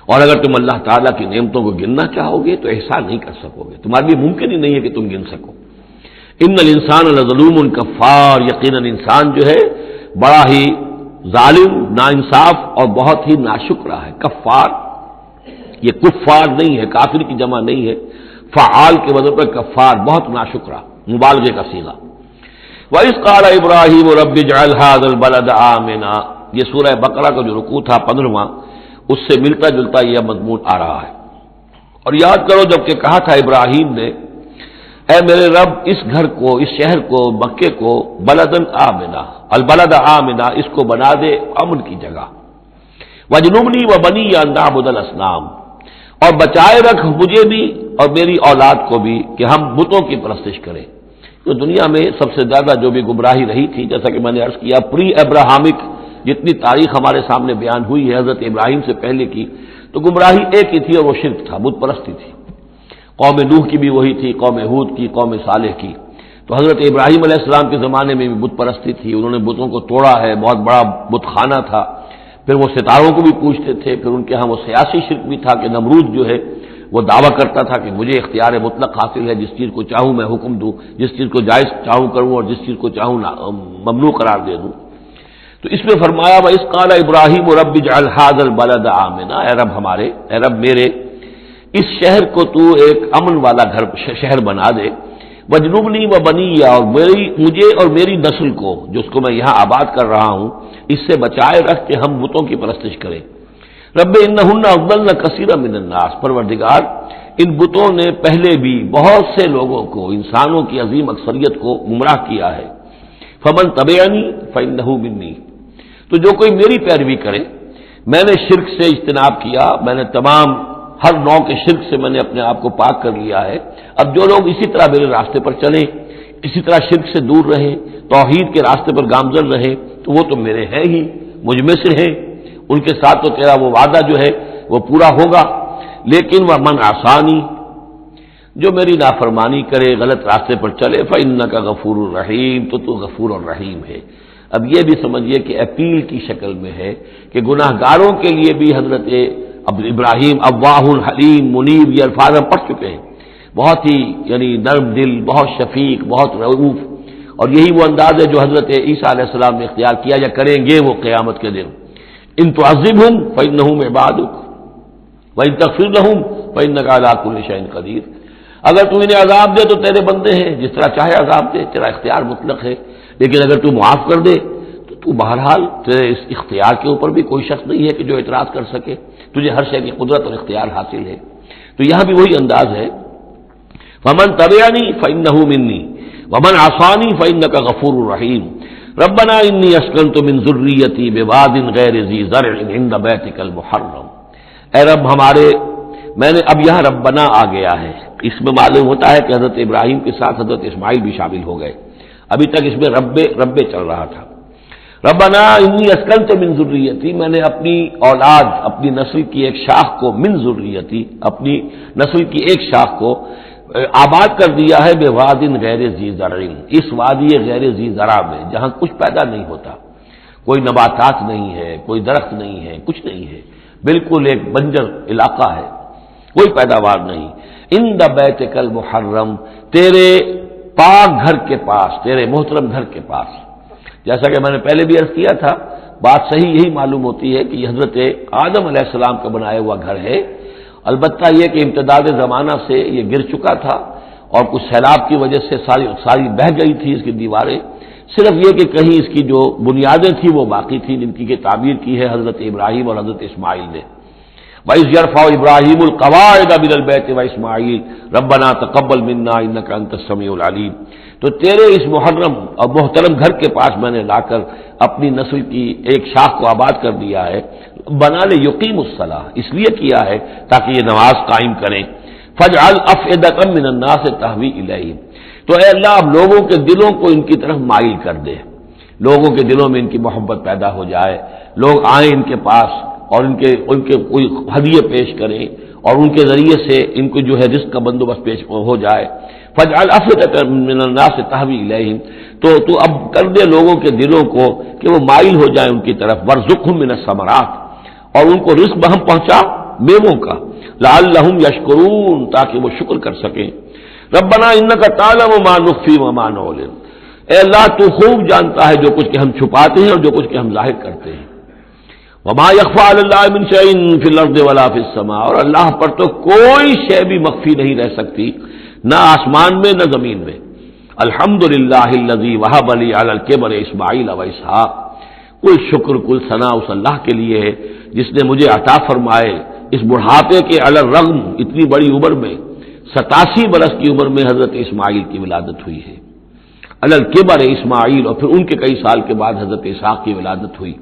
اور اگر تم اللہ تعالیٰ کی نعمتوں کو گننا چاہو گے تو احسان نہیں کر سکو گے، تمہارے لیے ممکن ہی نہیں ہے کہ تم گن سکو۔ ان الانسان لظلوم کفار، یقیناً انسان جو ہے بڑا ہی ظالم، ناانصاف اور بہت ہی ناشکرا ہے۔ کفار، یہ کفار نہیں ہے، کافر کی جمع نہیں ہے، فعال کے وزن پر کفار، بہت ناشکرا، مبالغے کا صیغہ۔ وَإِذْ قَالَ إِبْرَاهِيمُ رَبِّ اجْعَلْ هَٰذَا الْبَلَدَ آمِنًا، یہ سورہ بقرہ کا جو رکوع تھا 15واں، اس سے ملتا جلتا یہ مضمون آ رہا ہے۔ اور یاد کرو جب کہ کہا تھا ابراہیم نے، اے میرے رب اس گھر کو، اس شہر کو، مکے کو بلدن آمنا، البلد آمنا، اس کو بنا دے امن کی جگہ، وجنبنی وبنی ان نعبد الاصنام، اور بچائے رکھ مجھے بھی اور میری اولاد کو بھی کہ ہم بتوں کی پرستش کریں۔ تو دنیا میں سب سے زیادہ جو بھی گمراہی رہی تھی، جیسا کہ میں نے عرض کیا، پری ابراہمک جتنی تاریخ ہمارے سامنے بیان ہوئی ہے حضرت ابراہیم سے پہلے کی، تو گمراہی ایک ہی تھی اور وہ شرک تھا، بت پرستی تھی۔ قوم نوح کی بھی وہی تھی، قوم ہود کی، قوم صالح کی۔ تو حضرت ابراہیم علیہ السلام کے زمانے میں بھی بت پرستی تھی، انہوں نے بتوں کو توڑا ہے، بہت بڑا بت خانہ تھا۔ پھر وہ ستاروں کو بھی پوجتے تھے، پھر ان کے ہاں وہ سیاسی شرک بھی تھا کہ نمرود جو ہے وہ دعویٰ کرتا تھا کہ مجھے اختیار مطلق حاصل ہے، جس چیز کو چاہوں میں حکم دوں، جس چیز کو جائز چاہوں کروں اور جس چیز کو چاہوں ممنوع قرار دے دوں۔ تو اس میں فرمایا وَإِذْ قَالَ إِبْرَاهِيمُ رَبِّ اجْعَلْ هَٰذَا الْبَلَدَ آمِنًا، اے رب ہمارے، اے رب میرے، اس شہر کو تو ایک امن والا گھر شہر بنا دے، وجنبنی وبنی، اور مجھے اور میری نسل کو، جس کو میں یہاں آباد کر رہا ہوں، اس سے بچائے رکھ کے ہم بتوں کی پرستش کریں۔ رب انہن اضللن کثیرا من الناس، پروردگار ان بتوں نے پہلے بھی بہت سے لوگوں کو، انسانوں کی عظیم اکثریت کو گمراہ کیا ہے۔ فمن تبعنی فانہ منی، تو جو کوئی میری پیروی کرے، میں نے شرک سے اجتناب کیا، میں نے تمام ہر نوع کے شرک سے میں نے اپنے آپ کو پاک کر لیا ہے۔ اب جو لوگ اسی طرح میرے راستے پر چلیں، اسی طرح شرک سے دور رہیں، توحید کے راستے پر گامزن رہیں، تو وہ تو میرے ہیں ہی، مجھ میں سے ہیں، ان کے ساتھ تو تیرا وہ وعدہ جو ہے وہ پورا ہوگا۔ لیکن وہ من عصانی، جو میری نافرمانی کرے، غلط راستے پر چلے، فإنک غفور الرحیم، تو غفور الرحیم ہے۔ اب یہ بھی سمجھیے کہ اپیل کی شکل میں ہے کہ گناہ گاروں کے لیے بھی حضرت ابراہیم اواہ حلیم منیب یہ الفاظ ہم پڑھ چکے ہیں، بہت ہی یعنی نرم دل، بہت شفیق، بہت رؤوف، اور یہی وہ انداز ہے جو حضرت عیسیٰ علیہ السلام نے اختیار کیا یا کریں گے وہ قیامت کے دن۔ ان تعذبہم فإنہم عبادک وإن تغفر لہم فإنک علی کل شیء قدیر، اگر تو انہیں عذاب دے تو تیرے بندے ہیں، جس طرح چاہے عذاب دے، تیرا اختیار مطلق ہے، لیکن اگر تو معاف کر دے تو بہرحال تیرے اس اختیار کے اوپر بھی کوئی شخص نہیں ہے کہ جو اعتراض کر سکے، تجھے ہر شے کی قدرت اور اختیار حاصل ہے۔ تو یہاں بھی وہی انداز ہے فمن تبعنی فإنہ منی ومن عصانی فإنک غفور رحیم ربنا انی اسکنت من ذریتی بواد غیر ذی زرع عند بیتک المحرم۔ اے رب ہمارے، میں نے اب یہاں ربنا آ گیا ہے، اس میں معلوم ہوتا ہے کہ حضرت ابراہیم کے ساتھ حضرت اسماعیل بھی شامل ہو گئے، ابھی تک اس میں رب چل رہا تھا۔ ربنا انی اسکنت من ذریتی، میں نے اپنی اولاد، اپنی نسل کی ایک شاخ کو، من ذریتی، اپنی نسل کی ایک شاخ کو آباد کر دیا ہے بواد غیر ذی زرع، اس وادی غیر ذی زرع میں جہاں کچھ پیدا نہیں ہوتا، کوئی نباتات نہیں ہے، کوئی درخت نہیں ہے، کچھ نہیں ہے، بالکل ایک بنجر علاقہ ہے، کوئی پیداوار نہیں۔ عند بیتک المحرم، تیرے پاک گھر کے پاس، تیرے محترم گھر کے پاس۔ جیسا کہ میں نے پہلے بھی عرض کیا تھا، بات صحیح یہی معلوم ہوتی ہے کہ یہ حضرت آدم علیہ السلام کا بنایا ہوا گھر ہے، البتہ یہ کہ امتداد زمانہ سے یہ گر چکا تھا اور کچھ سیلاب کی وجہ سے ساری بہہ گئی تھی اس کی دیواریں، صرف یہ کہ کہیں اس کی جو بنیادیں تھیں وہ باقی تھیں، جن کی تعبیر کی ہے حضرت ابراہیم اور حضرت اسماعیل نے۔ وَإِذْ يَرْفَعُ إِبْرَاهِيمُ الْقَوَاعِدَ مِنَ الْبَيْتِ وَإِسْمَاعِيلُ رَبَّنَا تَقَبَّلْ مِنَّا إِنَّكَ أَنتَ السَّمِيعُ الْعَلِيمُ۔ تو تیرے اس محرم اور محترم گھر کے پاس میں نے لا کر اپنی نسل کی ایک شاخ کو آباد کر دیا ہے، بنا لے یقیم الصلاح، اس لیے کیا ہے تاکہ یہ نماز قائم کریں۔ فَاجْعَلْ أَفْئِدَةً مِّنَ النَّاسِ تَهْوِي إِلَيْهِمْ، تو اے اللہ اب لوگوں کے دلوں کو ان کی طرف مائل کر دے، لوگوں کے دلوں میں ان کی محبت پیدا ہو جائے، لوگ آئیں ان کے پاس اور ان کے کوئی ہدیے پیش کریں اور ان کے ذریعے سے ان کو جو ہے رزق کا بندوبست پیش ہو جائے۔ فَاجْعَلْ أَفْئِدَةً مِّنَ النَّاسِ تَهْوِي إِلَيْهِمْ، تو اب کر دے لوگوں کے دلوں کو کہ وہ مائل ہو جائیں ان کی طرف۔ وَارْزُقْهُم مِّنَ الثَّمَرَاتِ، اور ان کو رزق بہم پہنچا میووں کا، لَعَلَّهُمْ يَشْكُرُونَ، تاکہ وہ شکر کر سکیں۔ رَبَّنَا إِنَّكَ تَعْلَمُ مَا نُخْفِي وَمَا نُعْلِنُ، اے اللہ تو خوب جانتا ہے جو کچھ کہ ہم چھپاتے ہیں اور جو کچھ کہ ہم ظاہر کرتے ہیں۔ وَمَا يَخْفَىٰ عَلَى اللَّهِ مِن شَيْءٍ فِي الْأَرْضِ وَلَا فِي السَّمَاءِ، اور اللہ پر تو کوئی شے بھی مخفی نہیں رہ سکتی، نہ آسمان میں نہ زمین میں۔ الحمدللہ الذی وہب لی علی الکبر اسماعیل و اسحاق، کل شکر کل ثنا اس اللہ کے لیے ہے جس نے مجھے عطا فرمائے اس بڑھاپے کے علی الرغم، اتنی بڑی عمر میں 87 برس کی عمر میں حضرت اسماعیل کی ولادت ہوئی ہے۔ علی الکبر اسماعیل، اور پھر ان کے کئی سال کے بعد حضرت اسحاق کی ولادت ہوئی۔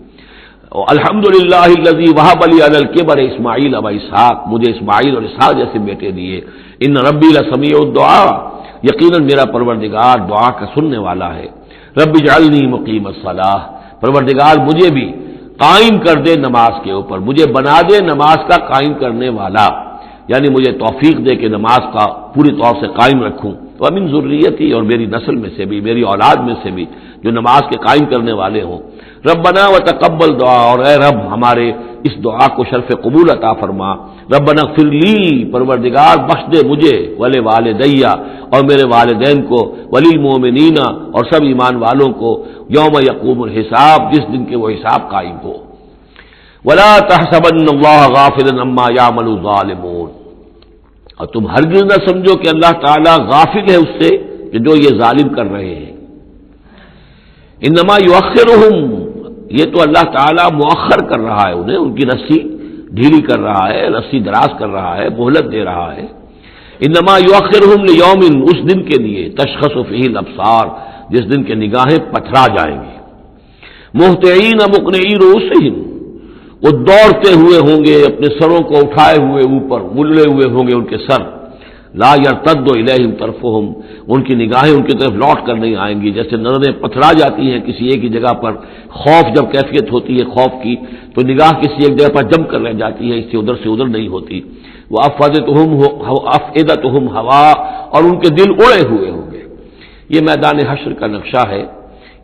الحمدللہ الذی وہب لی علی الکبر اسماعیل و اسحاق، مجھے اسماعیل اور اسحاق جیسے بیٹے دیے۔ ان ربی لسمیع الدعاء، یقیناً میرا پروردگار دعا کا سننے والا ہے۔ رب اجعلنی مقیم الصلاۃ، پروردگار مجھے بھی قائم کر دے نماز کے اوپر، مجھے بنا دے نماز کا قائم کرنے والا، یعنی مجھے توفیق دے کہ نماز کا پوری طور سے قائم رکھوں۔ ومن ذریتی، اور میری نسل میں سے بھی، میری اولاد میں سے بھی جو نماز کے قائم کرنے والے ہوں۔ ربنا وتقبل دعا، اور اے رب ہمارے اس دعا کو شرف قبول عطا فرما۔ ربنا اغفر لی، پروردگار بخش دے مجھے، ولی والدیہ، اور میرے والدین کو، وللمؤمنین، اور سب ایمان والوں کو، یوم یقوم الحساب، جس دن کے وہ حساب قائم ہو۔ ولا تحسبن اللہ غافلا عما یعمل الظالمون، اور تم ہرگز نہ سمجھو کہ اللہ تعالیٰ غافل ہے اس سے کہ جو یہ ظالم کر رہے ہیں۔ انما یؤخرہم، یہ تو اللہ تعالیٰ مؤخر کر رہا ہے انہیں، ان کی رسی ڈھیلی کر رہا ہے، رسی دراز کر رہا ہے، مہلت دے رہا ہے۔ انما یؤخرہم لیوم، اس دن کے لیے تشخص فیہ الابصار، جس دن کے نگاہیں پتھرا جائیں گی۔ مہطعین مقنعی رؤوسہم، وہ دوڑتے ہوئے ہوں گے، اپنے سروں کو اٹھائے ہوئے اوپر، ملے ہوئے ہوں گے ان کے سر۔ لا یرتد الیہم طرفہم، ان کی نگاہیں ان کی طرف لوٹ کر نہیں آئیں گی، جیسے نظریں پتھرا جاتی ہیں کسی ایک ہی جگہ پر، خوف جب کیفیت ہوتی ہے خوف کی تو نگاہ کسی ایک جگہ پر جم کر رہ جاتی ہے، اس سے ادھر نہیں ہوتی۔ وہ افئدتہم ہوا، اور ان کے دل اڑے ہوئے ہوں گے۔ یہ میدان حشر کا نقشہ ہے۔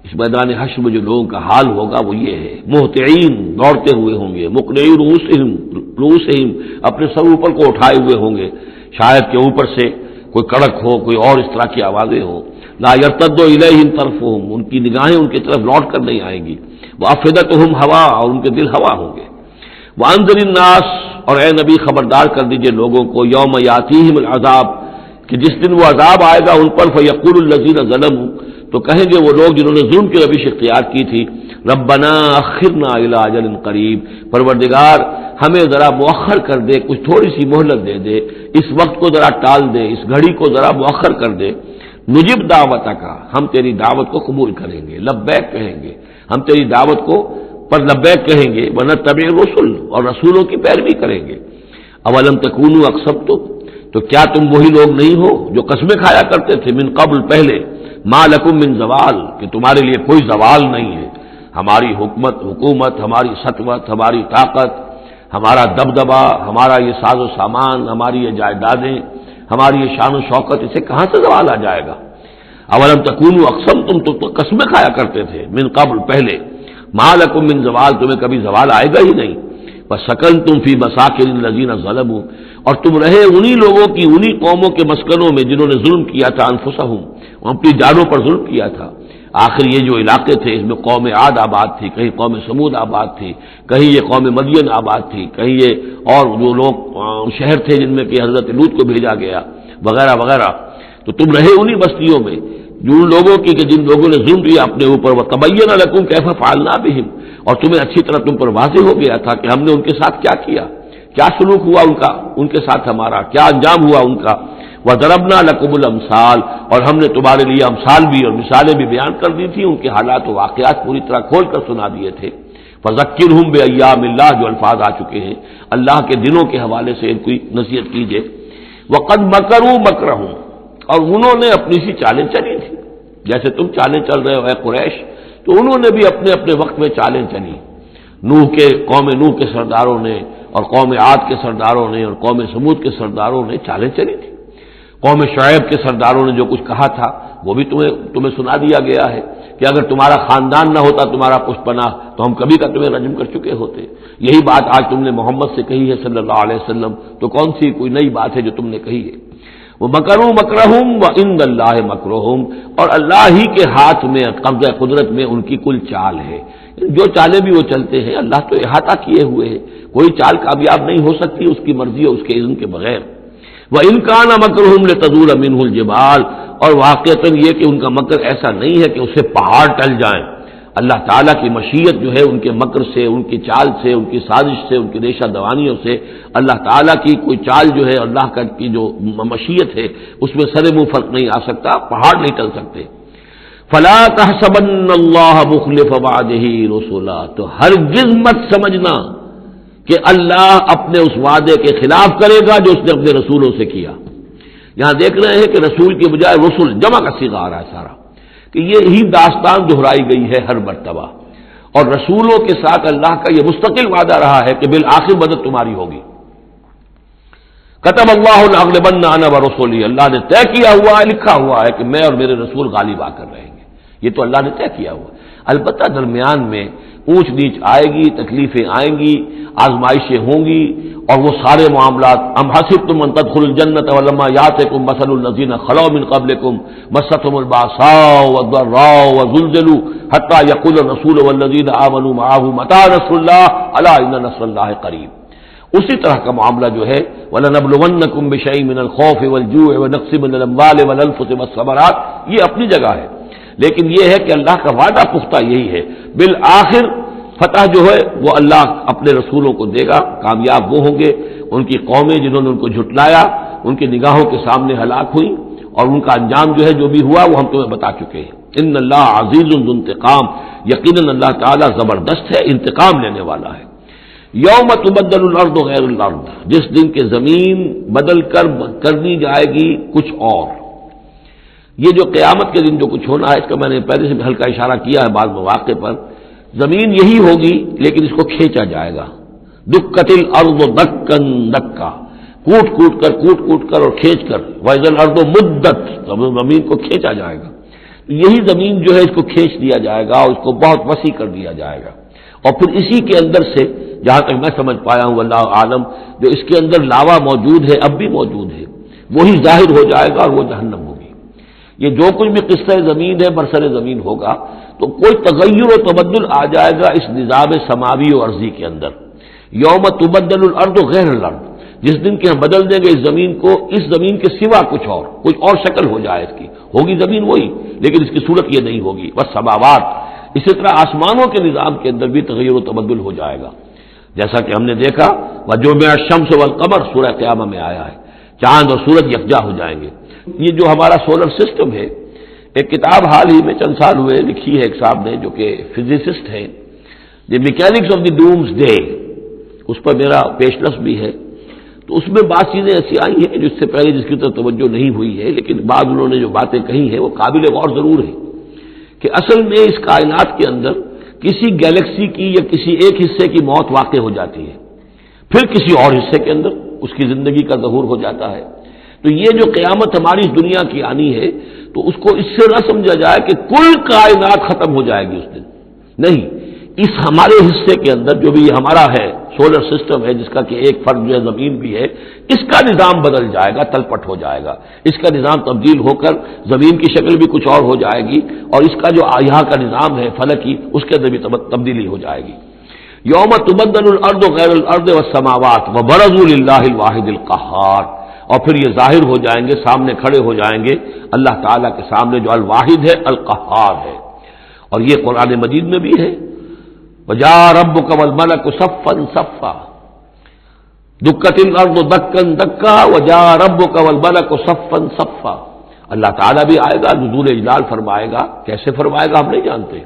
اس میدان حشر میں جو لوگوں کا حال ہوگا وہ یہ ہے، مہطعین، دوڑتے ہوئے ہوں گے، مقنعی رؤوسہم، اپنے سر اوپر کو اٹھائے ہوئے ہوں گے، شاید کہ اوپر سے کوئی کڑک ہو، کوئی اور اس طرح کی آوازیں ہوں۔ لا یرتد الیہم طرفہم، ان کی نگاہیں ان کی طرف لوٹ کر نہیں آئیں گی۔ وافئدتہم ہوا، اور ان کے دل ہوا ہوں گے۔ وانذر الناس، اور اے نبی خبردار کر دیجئے لوگوں کو، یوم یاتیہم العذاب، کہ جس دن وہ عذاب آئے گا ان پر، فیقول الذین ظلموا، تو کہیں گے وہ لوگ جنہوں نے ظلم کی روش اختیار کی تھی، ربنا اخرنا الی اجل قریب، پروردگار ہمیں ذرا مؤخر کر دے، کچھ تھوڑی سی مہلت دے دے، اس وقت کو ذرا ٹال دے، اس گھڑی کو ذرا مؤخر کر دے، نجب دعوت کا، ہم تیری دعوت کو قبول کریں گے، لبیک کہیں گے، ہم تیری دعوت کو پر لبیک کہیں گے، ونتبع الرسل، اور رسولوں کی پیروی کریں گے۔ اولم تکونوا اقسمتم، تو کیا تم وہی لوگ نہیں ہو جو قسمیں کھایا کرتے تھے من قبل پہلے، ما لکم من زوال، کہ تمہارے لیے کوئی زوال نہیں ہے، ہماری حکومت، ہماری سطوت، ہماری طاقت، ہمارا دبدبا، ہمارا یہ ساز و سامان، ہماری یہ جائیدادیں، ہماری یہ شان و شوکت، اسے کہاں سے زوال آ جائے گا؟ اولم تکونوا اقسمتم، تو قسمیں کھایا کرتے تھے من قبل پہلے، ما لکم من زوال، تمہیں کبھی زوال آئے گا ہی نہیں، وسکنتم فی مساکن الذین ظلموا، اور تم رہے انہی لوگوں کی، انہی قوموں کے مسکنوں میں جنہوں نے ظلم کیا تھا، انفسہم، اپنی جانوں پر ظلم کیا تھا۔ آخر یہ جو علاقے تھے اس میں قوم عاد آباد تھی، کہیں قوم سمود آباد تھی، کہیں یہ قوم مدین آباد تھی، کہیں یہ اور جو لوگ شہر تھے جن میں کہ حضرت لوط کو بھیجا گیا وغیرہ وغیرہ، تو تم رہے انہی بستیوں میں جن لوگوں کی کہ جن لوگوں نے ظلم کیا اپنے اوپر، وَتَبَيَّنَ لَكُمْ كَيْفَ فَعَلْنَا بِهِمْ، اور تمہیں اچھی طرح تم پر واضح ہو گیا تھا کہ ہم نے ان کے ساتھ کیا کیا، کیا سلوک ہوا ان کا، ان کے ساتھ ہمارا کیا انجام ہوا ان کا۔ وَضَرَبْنَا لَكُمُ الْأَمْثَالَ، اور ہم نے تمہارے لیے امثال بھی اور مثالیں بھی بیان کر دی تھی، ان کے حالات و واقعات پوری طرح کھول کر سنا دیے تھے۔ فَذَكِّرْهُمْ بِأَيَّامِ اللَّهِ، جو الفاظ آ چکے ہیں اللہ کے دنوں کے حوالے سے ان کی نصیحت کیجیے۔ وَقَدْ مَكَرُوا مَكْرَهُمْ، اور انہوں نے اپنی سی چالیں چلی تھی، جیسے تم چالیں چل رہے ہو اے قریش، تو انہوں نے بھی اپنے اپنے وقت میں چالیں چلی۔ قوم نوح کے سرداروں نے اور قوم عاد کے سرداروں نے اور قوم سمود کے سرداروں نے چالیں چلی تھی۔ قوم شعیب کے سرداروں نے جو کچھ کہا تھا وہ بھی تمہیں سنا دیا گیا ہے کہ اگر تمہارا خاندان نہ ہوتا، تمہارا پشت پناہ، تو ہم کبھی کا تمہیں رجم کر چکے ہوتے۔ یہی بات آج تم نے محمد سے کہی ہے صلی اللہ علیہ وسلم، تو کون سی کوئی نئی بات ہے جو تم نے کہی ہے؟ وہ مکروا مکرہم وعند اللہ مکرہم، اور اللہ ہی کے ہاتھ میں قبضہ قدرت میں ان کی کل چال ہے، جو چالیں بھی وہ چلتے ہیں اللہ تو احاطہ کیے ہوئے ہے، کوئی چال کامیاب نہیں ہو سکتی اس کی مرضی اور اس کے اذن کے بغیر۔ وَإِنْ كَانَ مَكْرُهُمْ لِتَزُولَ مِنْهُ الْجِبَالُ، اور واقعتاً یہ کہ ان کا مکر ایسا نہیں ہے کہ اس سے پہاڑ ٹل جائیں، اللہ تعالیٰ کی مشیت جو ہے ان کے مکر سے، ان کی چال سے، ان کی سازش سے، ان کی ریشہ دوانیوں سے، اللہ تعالیٰ کی کوئی چال جو ہے، اللہ کی جو مشیت ہے اس میں سر منہ فرق نہیں آ سکتا، پہاڑ نہیں ٹل سکتے۔ فَلَا تَحْسَبَنَّ اللَّهَ مُخْلِفَ وَعْدِهِ رُسُلَهُ، تو ہرگز مت سمجھنا کہ اللہ اپنے اس وعدے کے خلاف کرے گا جو اس نے اپنے رسولوں سے کیا۔ یہاں دیکھ رہے ہیں کہ رسول کی بجائے رسول جمع کا صیغہ آ رہا ہے سارا، کہ یہ ہی داستان دہرائی گئی ہے ہر مرتبہ، اور رسولوں کے ساتھ اللہ کا یہ مستقل وعدہ رہا ہے کہ بالآخر مدد تمہاری ہوگی۔ کتب اللہ لأغلبن انا ورسولی، اللہ نے طے کیا ہوا ہے، لکھا ہوا ہے کہ میں اور میرے رسول غالب آ کر رہیں گے، یہ تو اللہ نے طے کیا ہوا۔ البتہ درمیان میں اونچ نیچ آئے گی، تکلیفیں آئیں گی، آزمائشیں ہوں گی، اور وہ سارے معاملات ام حسبتم ان تدخلوا الجنۃ ولما یاتکم مثل الذین خلوا من قبلکم مستهم الباساء والضراء وزلزلوا حتى يقول الرسول والذین آمنوا معه متى نصر الله الا ان نصر الله قریب۔ اسی طرح کا معاملہ جو ہے وَلَنَبْلُوَنَّكُمْ بِشَيْءٍ مِّنَ الْخَوْفِ وَالْجُوعِ وَنَقْصٍ مِّنَ الْأَمْوَالِ وَالْأَنفُسِ وَالثَّمَرَاتِ، یہ اپنی جگہ ہے، لیکن یہ ہے کہ اللہ کا وعدہ پختہ یہی ہے، بالآخر فتح جو ہے وہ اللہ اپنے رسولوں کو دے گا، کامیاب وہ ہوں گے، ان کی قومیں جنہوں نے ان کو جھٹلایا ان کی نگاہوں کے سامنے ہلاک ہوئی، اور ان کا انجام جو ہے جو بھی ہوا وہ ہم تمہیں بتا چکے ہیں۔ ان اللہ عزیز ذو انتقام، یقیناً اللہ تعالیٰ زبردست ہے، انتقام لینے والا ہے۔ یوم تبدل الارض غیر الارض، جس دن کے زمین بدل کر دی جائے گی کچھ اور۔ یہ جو قیامت کے دن جو کچھ ہونا ہے اس کا میں نے پہلے سے ہلکا اشارہ کیا ہے بعض مواقع پر، زمین یہی ہوگی لیکن اس کو کھینچا جائے گا، دکت الارض دکن دکا، کوٹ کوٹ کر اور کھینچ کر، وَإِذَا الْأَرْضُ مُدَّتْ، زمین کو کھینچا جائے گا، یہی زمین جو ہے اس کو کھینچ دیا جائے گا اور اس کو بہت وسیع کر دیا جائے گا، اور پھر اسی کے اندر سے جہاں تک میں سمجھ پایا ہوں واللہ عالم، جو اس کے اندر لاوا موجود ہے اب بھی موجود ہے، وہی ظاہر ہو جائے گا اور وہ جہنم ہوگی۔ یہ جو کچھ بھی قصہ زمین ہے برسر زمین ہوگا تو کوئی تغیر و تبدل آ جائے گا اس نظام سماوی و ارضی کے اندر۔ یوم تبدل الارض غیر الارض، جس دن کہ ہم بدل دیں گے اس زمین کو، اس زمین کے سوا کچھ اور شکل ہو جائے اس کی، ہوگی زمین وہی لیکن اس کی صورت یہ نہیں ہوگی، بس سماوات۔ اسی طرح آسمانوں کے نظام کے اندر بھی تغیر و تبدل ہو جائے گا، جیسا کہ ہم نے دیکھا وجمع الشمس والقمر سورہ قیامہ میں آیا ہے، چاند اور سورج یکجا ہو جائیں گے۔ یہ جو ہمارا سولر سسٹم ہے، ایک کتاب حال ہی میں چند سال ہوئے لکھی ہے ایک صاحب نے جو کہ فزسسٹ ہیں، the mechanics of the doomsday, اس پر میرا پیشنس بھی ہے۔ تو اس میں بعض چیزیں ایسی آئی ہیں جس سے پہلے جس کی طرف توجہ نہیں ہوئی ہے، لیکن بعض انہوں نے جو باتیں کہی ہیں وہ قابل غور ضرور ہے کہ اصل میں اس کائنات کے اندر کسی گیلیکسی کی یا کسی ایک حصے کی موت واقع ہو جاتی ہے، پھر کسی اور حصے کے اندر اس کی زندگی کا ظہور ہو جاتا ہے۔ تو یہ جو قیامت ہماری اس دنیا کی آنی ہے، تو اس کو اس سے نہ سمجھا جائے کہ کل کائنات ختم ہو جائے گی اس دن، نہیں، اس ہمارے حصے کے اندر جو بھی ہمارا ہے سولر سسٹم ہے، جس کا کہ ایک فرق جو ہے زمین بھی ہے، اس کا نظام بدل جائے گا، تلپٹ ہو جائے گا، اس کا نظام تبدیل ہو کر زمین کی شکل بھی کچھ اور ہو جائے گی، اور اس کا جو یہاں کا نظام ہے فلکی، اس کے اندر بھی تبدیلی ہو جائے گی۔ یوم تبدل الارض غیر الارض والسماوات وبرزوا للہ الواحد القہار، اور پھر یہ ظاہر ہو جائیں گے، سامنے کھڑے ہو جائیں گے اللہ تعالیٰ کے سامنے جو الواحد ہے القہار ہے۔ اور یہ قرآن مجید میں بھی ہے، وجاء ربک والملک صفا صفا دکت الارض دکا دکا وجاء ربک والملک صفا صفا، اللہ تعالیٰ بھی آئے گا، نزول اجلال فرمائے گا، کیسے فرمائے گا ہم نہیں جانتے،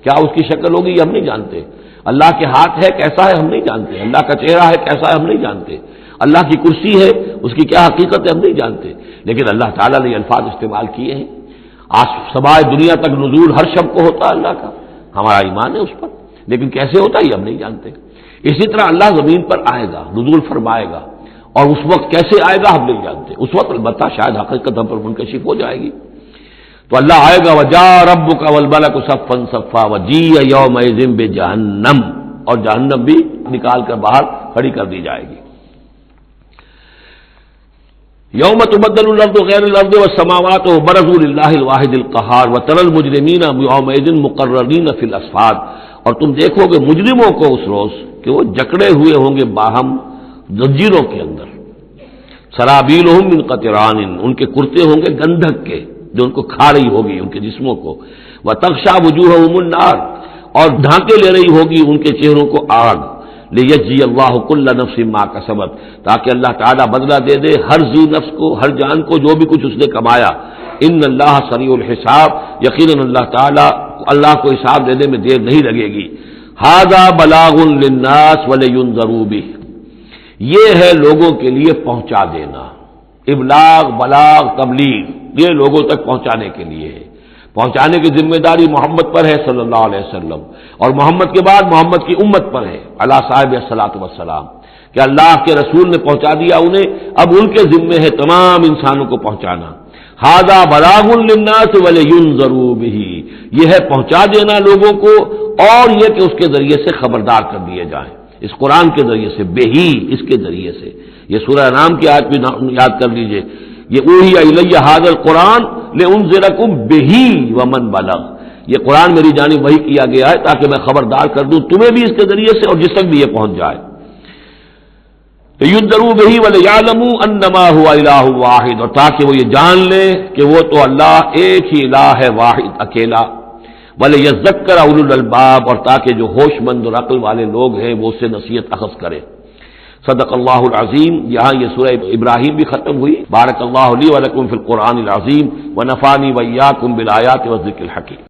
کیا اس کی شکل ہوگی یہ ہم نہیں جانتے، اللہ کے ہاتھ ہے کیسا ہے ہم نہیں جانتے، اللہ کا چہرہ ہے کیسا ہے ہم نہیں جانتے، اللہ کی کرسی ہے اس کی کیا حقیقت ہے ہم نہیں جانتے، لیکن اللہ تعالیٰ نے یہ الفاظ استعمال کیے ہیں۔ سمائے دنیا تک نزول ہر شب کو ہوتا ہے اللہ کا، ہمارا ایمان ہے اس پر، لیکن کیسے ہوتا ہے یہ ہم نہیں جانتے۔ اسی طرح اللہ زمین پر آئے گا، نزول فرمائے گا، اور اس وقت کیسے آئے گا ہم نہیں جانتے، اس وقت البتہ شاید حقیقت ہم پر منکشف ہو جائے گی۔ تو اللہ آئے گا وجاء ربک والملک صفا صفا وجیء یومئذ بجہنم، اور جہنم بھی نکال کر باہر کھڑی کر دی جائے گی۔ یوم تبدل الارض غیر الارض والسماوات وبرزوا للہ الواحد القہار وتری المجرمین یومئذ مقرنین فی الاصفاد، اور تم دیکھو گے مجرموں کو اس روز کہ وہ جکڑے ہوئے ہوں گے باہم زنجیروں کے اندر، سرابیلہم من قطران، ان کے کرتے ہوں گے گندھک کے جو ان کو کھا رہی ہوگی ان کے جسموں کو، وتغشا وجوہہم النار، اور ڈھانکے لے رہی ہوگی ان کے چہروں کو آگ، لیجزی اللہ کل نفس ما کسبت، تاکہ اللہ تعالیٰ بدلہ دے دے ہر ذی نفس کو، ہر جان کو جو بھی کچھ اس نے کمایا۔ ان اللہ سریع الحساب، یقیناً اللہ تعالیٰ اللہ کو حساب دینے میں دیر نہیں لگے گی۔ ھذا بلاغ للناس ولینذروا بہ، یہ ہے لوگوں کے لیے پہنچا دینا، ابلاغ بلاغ تبلیغ، یہ لوگوں تک پہنچانے کے لیے ہے، پہنچانے کی ذمہ داری محمد پر ہے صلی اللہ علیہ وسلم، اور محمد کے بعد محمد کی امت پر ہے علی صاحب الصلاۃ والسلام، کہ اللہ کے رسول نے پہنچا دیا انہیں، اب ان کے ذمے ہے تمام انسانوں کو پہنچانا۔ ھذا بلاغ للناس ولینذروا بہ، یہ ہے پہنچا دینا لوگوں کو، اور یہ کہ اس کے ذریعے سے خبردار کر دیے جائیں، اس قرآن کے ذریعے سے، بہی اس کے ذریعے سے۔ یہ سورہ انعام کی آیت بھی یاد کر لیجئے، یہ اوحی الی ھذا القرآن لانذرکم بہ ومن بلغ، یہ قرآن میری جانب وحی کیا گیا ہے تاکہ میں خبردار کر دوں تمہیں بھی اس کے ذریعے سے اور جس تک بھی یہ پہنچ جائے۔ لینذروا بہ ولیعلموا انما هو الہ واحد، اور تاکہ وہ یہ جان لے کہ وہ تو اللہ ایک ہی الہ ہے، واحد اکیلا، ولیذکر اولو الالباب، اور تاکہ جو ہوش مند اور عقل والے لوگ ہیں وہ اس سے نصیحت اخذ کریں۔ صدق اللہ العظیم۔ یہاں یہ سورہ ابراہیم بھی ختم ہوئی۔ بارک اللہ لی ولکم فی القرآن العظیم ونفعنی وإیاکم بالآیات والذکر الحکیم۔